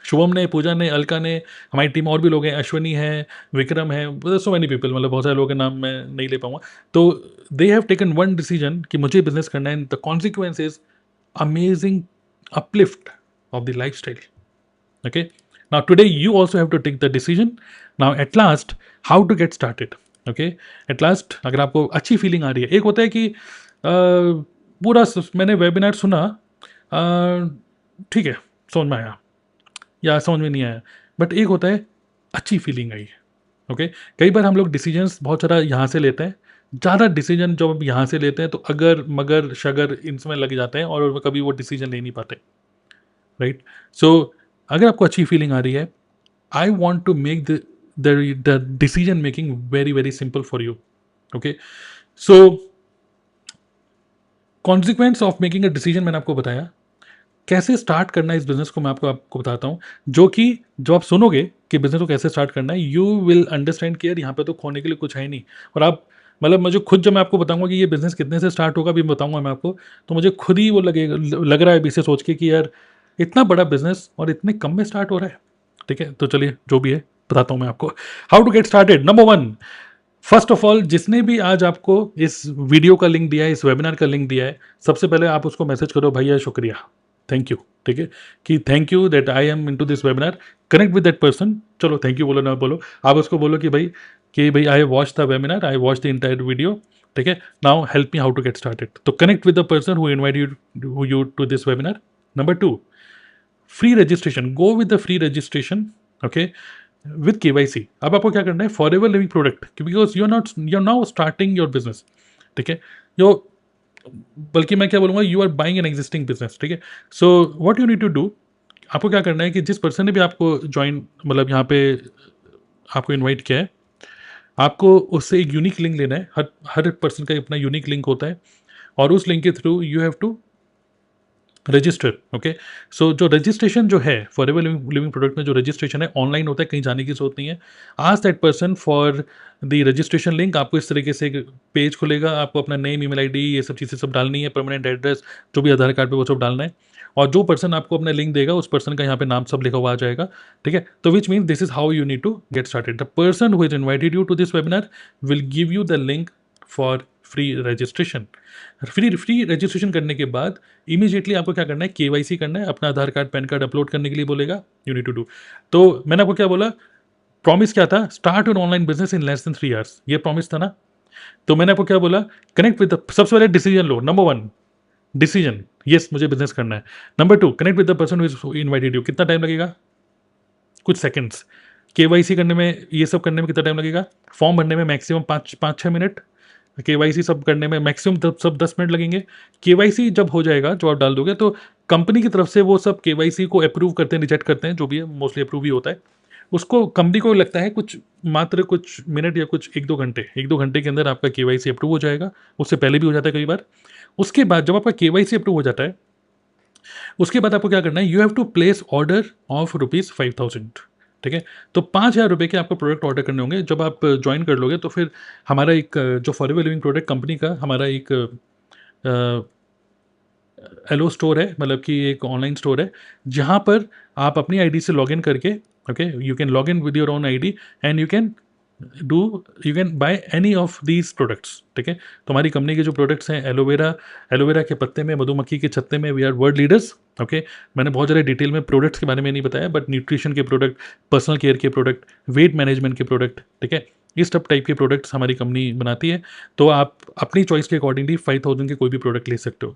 शुभम ने, पूजा ने, अलका ने, हमारी टीम और भी लोग हैं, अश्वनी है, विक्रम है, सो मैनी पीपल, मतलब बहुत सारे लोगों के नाम मैं नहीं ले पाऊंगा। तो they have taken one decision कि मुझे बिजनेस करना है, the consequence is amazing uplift of the lifestyle. Okay, now today you also have to take the decision. Now at last, how to get started. Okay, at last अगर आपको अच्छी फीलिंग आ रही है, एक होता है कि पूरा मैंने वेबिनार सुना, ठीक है समझ में आया या समझ में नहीं आया, बट एक होता है अच्छी फीलिंग आई। ओके, कई बार हम लोग डिसीजंस बहुत सारा यहाँ से लेते हैं, ज़्यादा डिसीजन जब हम यहाँ से लेते हैं तो अगर मगर शगर इनमें लग जाते हैं और कभी वो डिसीजन ले नहीं पाते, राइट? सो अगर आपको अच्छी फीलिंग आ रही है, I want to make the decision making very very simple for you. Okay, so consequence of making a decision मैंने आपको बताया। कैसे स्टार्ट करना है इस बिज़नेस को मैं आपको आपको बताता हूँ, जो कि जब आप सुनोगे कि बिज़नेस को कैसे स्टार्ट करना है, यू विल अंडरस्टैंड कि यार यहाँ पे तो खोने के लिए कुछ है ही नहीं। और आप मतलब मुझे खुद जब मैं आपको बताऊँगा कि ये बिज़नेस कितने से स्टार्ट होगा, अभी बताऊँगा मैं आपको, तो मुझे खुद ही वो लगेगा, लग रहा है अभी से सोच के कि यार इतना बड़ा बिज़नेस और इतने कम में स्टार्ट हो रहा है। ठीक है, तो चलिए जो भी है बताता हूँ मैं आपको। How to get started. Number 1, first of all जिसने भी आज आपको इस वीडियो का लिंक दिया है, इस वेबिनार का लिंक दिया है, सबसे पहले आप उसको मैसेज करो, भैया शुक्रिया, थैंक यू। ठीक है, कि thank you that I am into this webinar, connect with that person. चलो थैंक यू बोलो ना बोलो, आप उसको बोलो कि भाई I watch the webinar, I watch the entire video. ठीक है, now help me how to get started. तो connect with the person who invite you to this webinar. Number 2, free registration, go with the free registration. Okay, with KYC. अब आपको क्या करना है, Forever living product, because you are now starting your business. ठीक है, जो बल्कि मैं क्या बोलूँगा, you are buying an existing business. ठीक है, so what you need to do, आपको क्या करना है कि जिस पर्सन ने भी आपको ज्वाइन मतलब यहाँ पे आपको इनवाइट किया है, आपको उससे एक यूनिक लिंक लेना है। हर हर पर्सन का अपना यूनिक लिंक होता है, और उस लिंक के through you have to register. Okay, so जो रजिस्ट्रेशन जो है फॉरएवर लिविंग प्रोडक्ट में, जो रजिस्ट्रेशन है ऑनलाइन होता है, कहीं जाने की जरूरत नहीं है। आज that person for the registration link, आपको इस तरीके से एक पेज खुलेगा, आपको अपना नेम, ईमेल आईडी, ये सब चीज़ें सब डालनी है, परमानेंट एड्रेस जो भी आधार कार्ड पे वो सब डालना है, और जो पर्सन आपको अपना लिंक देगा उस पर्सन का यहाँ पे नाम सब लिखा हुआ आ जाएगा। ठीक है, तो which mean this is how you need to get started. The person who is invited you to this webinar will give you the link for free registration. Free registration करने के बाद इमीडिएटली आपको क्या करना है, केवाईसी करना है, अपना आधार कार्ड पैन कार्ड अपलोड करने के लिए बोलेगा, यू नीड टू डू। तो मैंने आपको क्या बोला, प्रॉमिस क्या था, start your online business in less than 3 hours, ये प्रॉमिस था ना। तो मैंने आपको क्या बोला, कनेक्ट विद द, सबसे पहले डिसीजन लो। नंबर 1 डिसीजन, यस मुझे बिजनेस करना है। Number 2, connect with the person who is invited you. कितना टाइम लगेगा, कुछ सेकंड्स। केवाईसी करने में, ये सब करने में कितना टाइम लगेगा, फॉर्म भरने में मैक्सिमम 5-6 मिनट, केवाईसी सब करने में मैक्सिमम सब 10 मिनट लगेंगे। केवाईसी जब हो जाएगा, जो आप डाल दोगे, तो कंपनी की तरफ से वो सब केवाईसी को अप्रूव करते हैं, रिजेक्ट करते हैं, जो भी है, मोस्टली अप्रूव ही होता है। उसको कंपनी को लगता है कुछ मात्र कुछ मिनट या कुछ 1-2 घंटे के अंदर आपका केवाईसी अप्रूव हो जाएगा। उससे पहले भी हो जाता है कई बार। उसके बाद जब आपका केवाईसी अप्रूव हो जाता है, उसके बाद आपको क्या करना है, you have to place order of ₹5,000। ठीक है, तो 5,000 रुपये के आपको प्रोडक्ट ऑर्डर करने होंगे। जब आप ज्वाइन कर लोगे तो फिर हमारा एक जो फॉरएवर लिविंग प्रोडक्ट कंपनी का हमारा एक एलो स्टोर है, मतलब कि एक ऑनलाइन स्टोर है, जहाँ पर आप अपनी आईडी से लॉगिन करके, okay, you can log in with your own ID and you can by any of these products. ठीक है, तो हमारी कंपनी के जो प्रोडक्ट्स हैं, एलोवेरा, एलोवेरा के पत्ते में, मधुमक्खी के छत्ते में, we are world leaders. Okay, मैंने बहुत ज़्यादा डिटेल में प्रोडक्ट्स के बारे में नहीं बताया, बट न्यूट्रिशन के प्रोडक्ट, पर्सनल केयर के प्रोडक्ट, वेट मैनेजमेंट के प्रोडक्ट, ठीक है, इस सब टाइप के प्रोडक्ट्स हमारी कंपनी बनाती है। तो आप अपनी चॉइस के अकॉर्डिंगली 5,000 के कोई भी प्रोडक्ट ले सकते हो।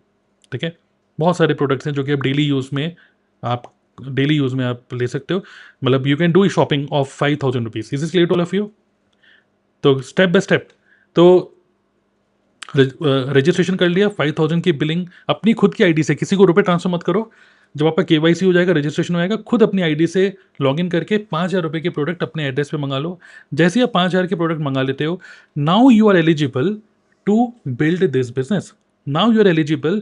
ठीक है, बहुत सारे प्रोडक्ट्स हैं जो कि आप आप डेली यूज़ में आप ले सकते हो, मतलब you can do shopping of 5,000 rupees. Is is clear to all of you? तो स्टेप बाय स्टेप, तो रजिस्ट्रेशन कर लिया, 5,000 की बिलिंग अपनी खुद की आईडी से, किसी को रुपए ट्रांसफर मत करो। जब आपका केवाईसी हो जाएगा, रजिस्ट्रेशन हो जाएगा, खुद अपनी आईडी से लॉगिन करके 5,000 रुपये के प्रोडक्ट अपने एड्रेस पे मंगा लो। जैसे ही आप 5,000 के प्रोडक्ट मंगा लेते हो, now you are eligible to build this business. Now you are eligible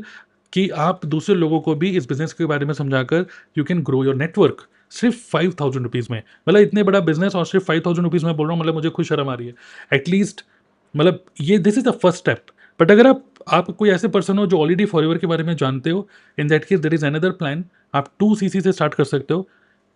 कि आप दूसरे लोगों को भी इस बिजनेस के बारे में समझाकर you can grow your network. सिर्फ 5,000 रुपीज़ में, मतलब इतने बड़ा बिजनेस और सिर्फ 5,000 रुपीज़ में बोल रहा हूँ, मतलब मुझे खुद शर्म आ रही है। एटलीस्ट मतलब ये this is the first step. But अगर आप कोई ऐसे पर्सन हो जो ऑलरेडी फॉरएवर के बारे में जानते हो, इन that case there is another plan. आप 2cc से स्टार्ट कर सकते हो।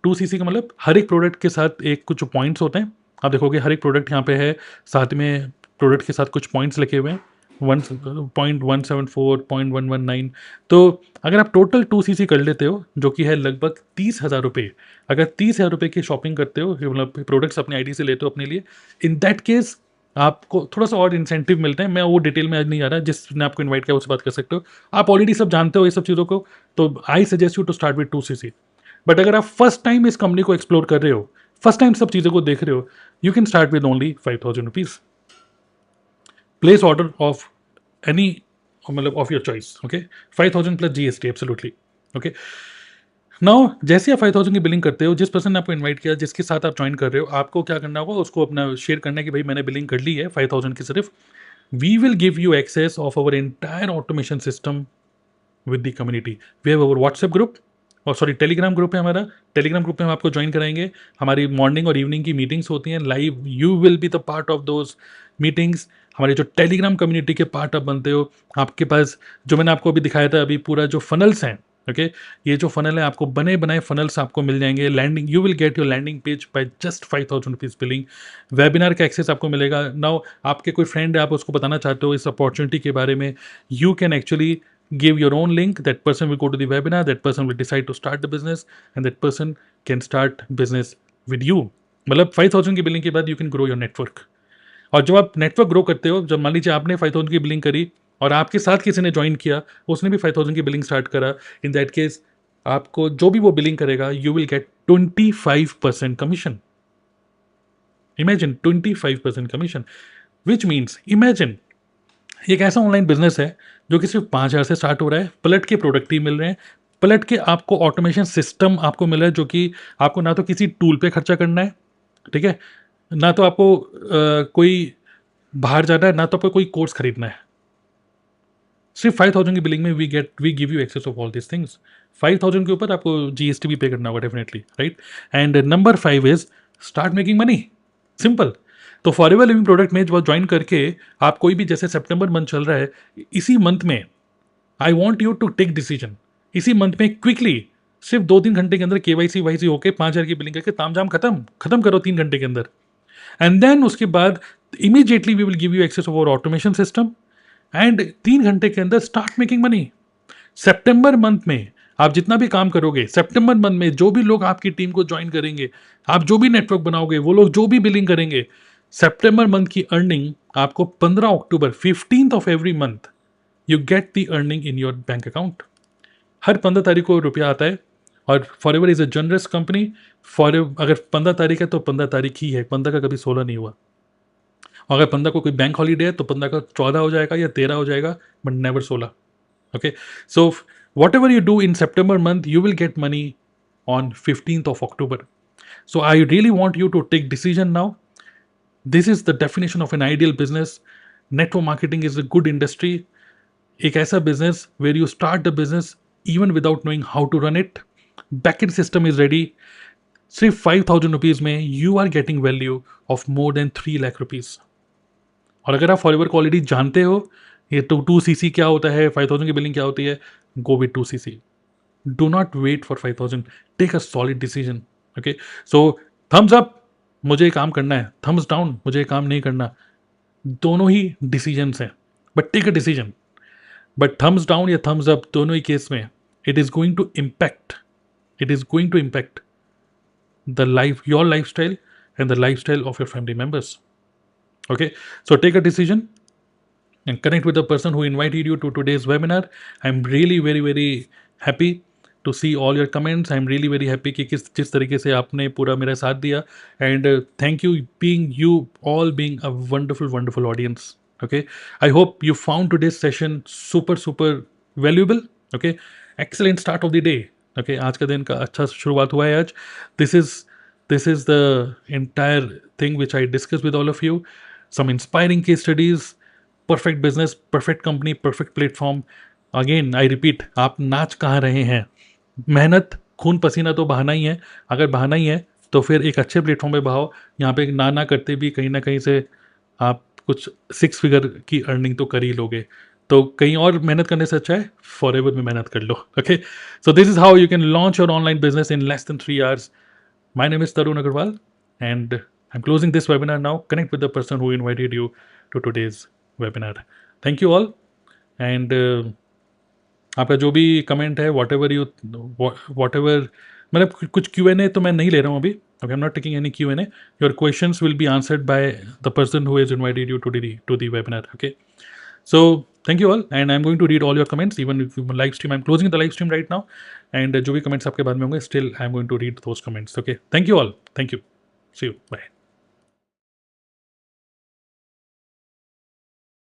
2cc का मतलब हर एक प्रोडक्ट के साथ एक कुछ पॉइंट्स होते हैं। आप देखोगे हर एक प्रोडक्ट यहाँ पे है, साथ में प्रोडक्ट के साथ कुछ पॉइंट्स लिखे हुए हैं, 1.174, 0.119। तो अगर आप टोटल 2cc कर लेते हो, जो कि है लगभग 30,000 रुपये, अगर 30,000 रुपये की शॉपिंग करते हो, मतलब प्रोडक्ट्स अपनी आईडी से लेते हो अपने लिए, इन दैट केस आपको थोड़ा सा और इंसेंटिव मिलते हैं। मैं वो डिटेल में आज नहीं आ रहा, जिसने आपको इनवाइट किया उससे बात कर सकते हो। आप ऑलरेडी सब जानते हो ये सब चीज़ों को, तो I suggest you to start with 2cc। But अगर आप फर्स्ट टाइम इस कंपनी को एक्सप्लोर कर रहे हो, फर्स्ट टाइम सब चीज़ों को देख रहे हो, you can start with only 5,000 rupees. Place order of any, मतलब of your choice. Okay, 5,000 plus GST absolutely. Okay, now जैसे आप 5,000 की बिलिंग करते हो, जिस पर्सन ने आपको इनवाइट किया, जिसके साथ आप ज्वाइन कर रहे हो, आपको क्या करना होगा, उसको अपना शेयर करना है कि भाई मैंने बिलिंग कर ली है 5,000 की सिर्फ. We will give you access of our entire automation system with the community. We have our WhatsApp group, और सॉरी टेलीग्राम ग्रुप है हमारा. टेलीग्राम ग्रुप में हम आपको ज्वाइन कराएंगे. हमारी मॉर्निंग और इवनिंग की मीटिंग्स होती हैं live. You will be the part of those meetings. हमारे जो टेलीग्राम कम्युनिटी के पार्ट आप बनते हो, आपके पास जो मैंने आपको अभी दिखाया था, अभी पूरा जो फनल्स हैं, ओके, ये जो फनल है, आपको बने बनाए फनल्स आपको मिल जाएंगे. Landing, you will get your landing page by just 5,000 rupees billing. Webinar का एक्सेस आपको मिलेगा. नाउ आपके कोई फ्रेंड है, आप उसको बताना चाहते हो इस अपॉर्चुनिटी के बारे में, you can actually give your own link. That person will go to the webinar, that person will decide to start the business, and that person can start business with you. मतलब 5,000 की बिलिंग के बाद you can grow your network. और जब आप नेटवर्क ग्रो करते हो, जब मान लीजिए आपने 5,000 की बिलिंग करी और आपके साथ किसी ने ज्वाइन किया, उसने भी 5,000 की बिलिंग स्टार्ट करा, इन दैट केस आपको जो भी वो बिलिंग करेगा, you will gate 25% commission. Imagine 25% commission, which means, imagine एक ऐसा ऑनलाइन बिजनेस है जो कि सिर्फ 5,000 से स्टार्ट हो रहा है. प्लट के प्रोडक्ट ही मिल रहे हैं, प्लट के आपको ऑटोमेशन सिस्टम आपको मिल रहा है, जो कि आपको ना तो किसी टूल पे खर्चा करना है, ठीक है, ना तो आपको कोई बाहर जाना है, ना तो आपको कोई कोर्स खरीदना है. सिर्फ 5,000 की बिलिंग में we give you access of all this things. 5,000 के ऊपर आपको GST भी पे करना होगा definitely, right. And number 5 is start making money. Simple. तो फॉरएवर लिविंग प्रोडक्ट में जब ज्वाइन करके आप कोई भी, जैसे सितंबर मंथ चल रहा है, इसी मंथ में I want you to take decision. इसी मंथ में क्विकली सिर्फ 2-3 घंटे के अंदर KYC वाईसी होकर 5,000 की बिलिंग करके तामझाम खत्म खत्म करो 3 घंटे के अंदर. एंड देन उसके बाद immediately we will give you access of our automation system, and 3 घंटे के अंदर स्टार्ट मेकिंग मनी. सितंबर मंथ में आप जितना भी काम करोगे, सितंबर मंथ में जो भी लोग आपकी टीम को ज्वाइन करेंगे, आप जो भी नेटवर्क बनाओगे, वो लोग जो भी बिलिंग करेंगे, सितंबर मंथ की अर्निंग आपको 15 अक्टूबर, 15th of every month you get the earning in your bank account. हर 15 तारीख को रुपया आता है. और Forever is a generous company. Forever अगर 15 तारीख है तो 15 तारीख ही है, 15 का कभी 16 नहीं हुआ. और अगर 15 को कोई बैंक हॉलीडे है तो 15 का 14 हो जाएगा या 13 हो जाएगा, but never 16. Okay, so whatever you do in September month, you will get money on 15th of October. So I really want you to take decision now. This is the definition of an ideal business. Network marketing is a good industry. एक ऐसा business where you start the business even without knowing how to run it. Backend system is ready. सिर्फ 5,000 रुपीज़ में you are getting value of more than 3 lakh rupees. और अगर आप फॉरएवर को ऑलरेडी जानते हो, ये 2CC क्या होता है, 5,000 की बिलिंग क्या होती है, go with 2CC. Do not wait for 5,000. Take a solid decision. Okay, so thumbs up, मुझे ये काम करना है. थम्स डाउन, मुझे ये काम नहीं करना. दोनों ही डिसीजंस हैं, but take a decision. But thumbs down या थम्स अप, दोनों ही केस में it is going to impact the life, your life style and the life style of your family members. Okay, so take a decision and connect with the person who invited you to today's webinar. I'm really very happy to see all your comments. I'm really very happy कि जिस तरीके से आपने पूरा मेरा साथ दिया, and thank you being a wonderful audience. Okay, I hope you found today's session super valuable. Okay, excellent start of the day. Okay, आज का दिन का अच्छा शुरुआत हुआ है आज. This is the entire thing which I discussed with all of you. Some inspiring case studies, perfect business, perfect company, perfect platform. Again, I repeat, आप नाच कहाँ रहे हैं? मेहनत, खून पसीना तो बहाना ही है. अगर बहाना ही है तो फिर एक अच्छे प्लेटफॉर्म पे बहाओ. यहाँ पे ना करते भी कहीं ना कहीं से आप कुछ 6 फिगर की अर्निंग तो कर ही लोगे. तो कहीं और मेहनत करने से अच्छा है फॉरएवर में मेहनत कर लो. Okay, so this is how you can launch your online business in less than 3 hours. My name is Tarun Agarwal, and I'm closing this webinar now. Connect with the person who invited you to today's webinar. Thank you all. And आपका जो भी कमेंट है, वॉट एवर, मतलब कुछ Q&A तो मैं नहीं ले रहा हूँ अभी. Okay, I'm not taking any Q&A. Your questions will be answered by the person who has invited you to the webinar. Okay. So thank you all, and I'm going to read all your comments. Even if you live stream, I'm closing the live stream right now, and जो भी comments आपके बाद में होंगे, still I'm going to read those comments. Okay, thank you all. Thank you. See you, bye.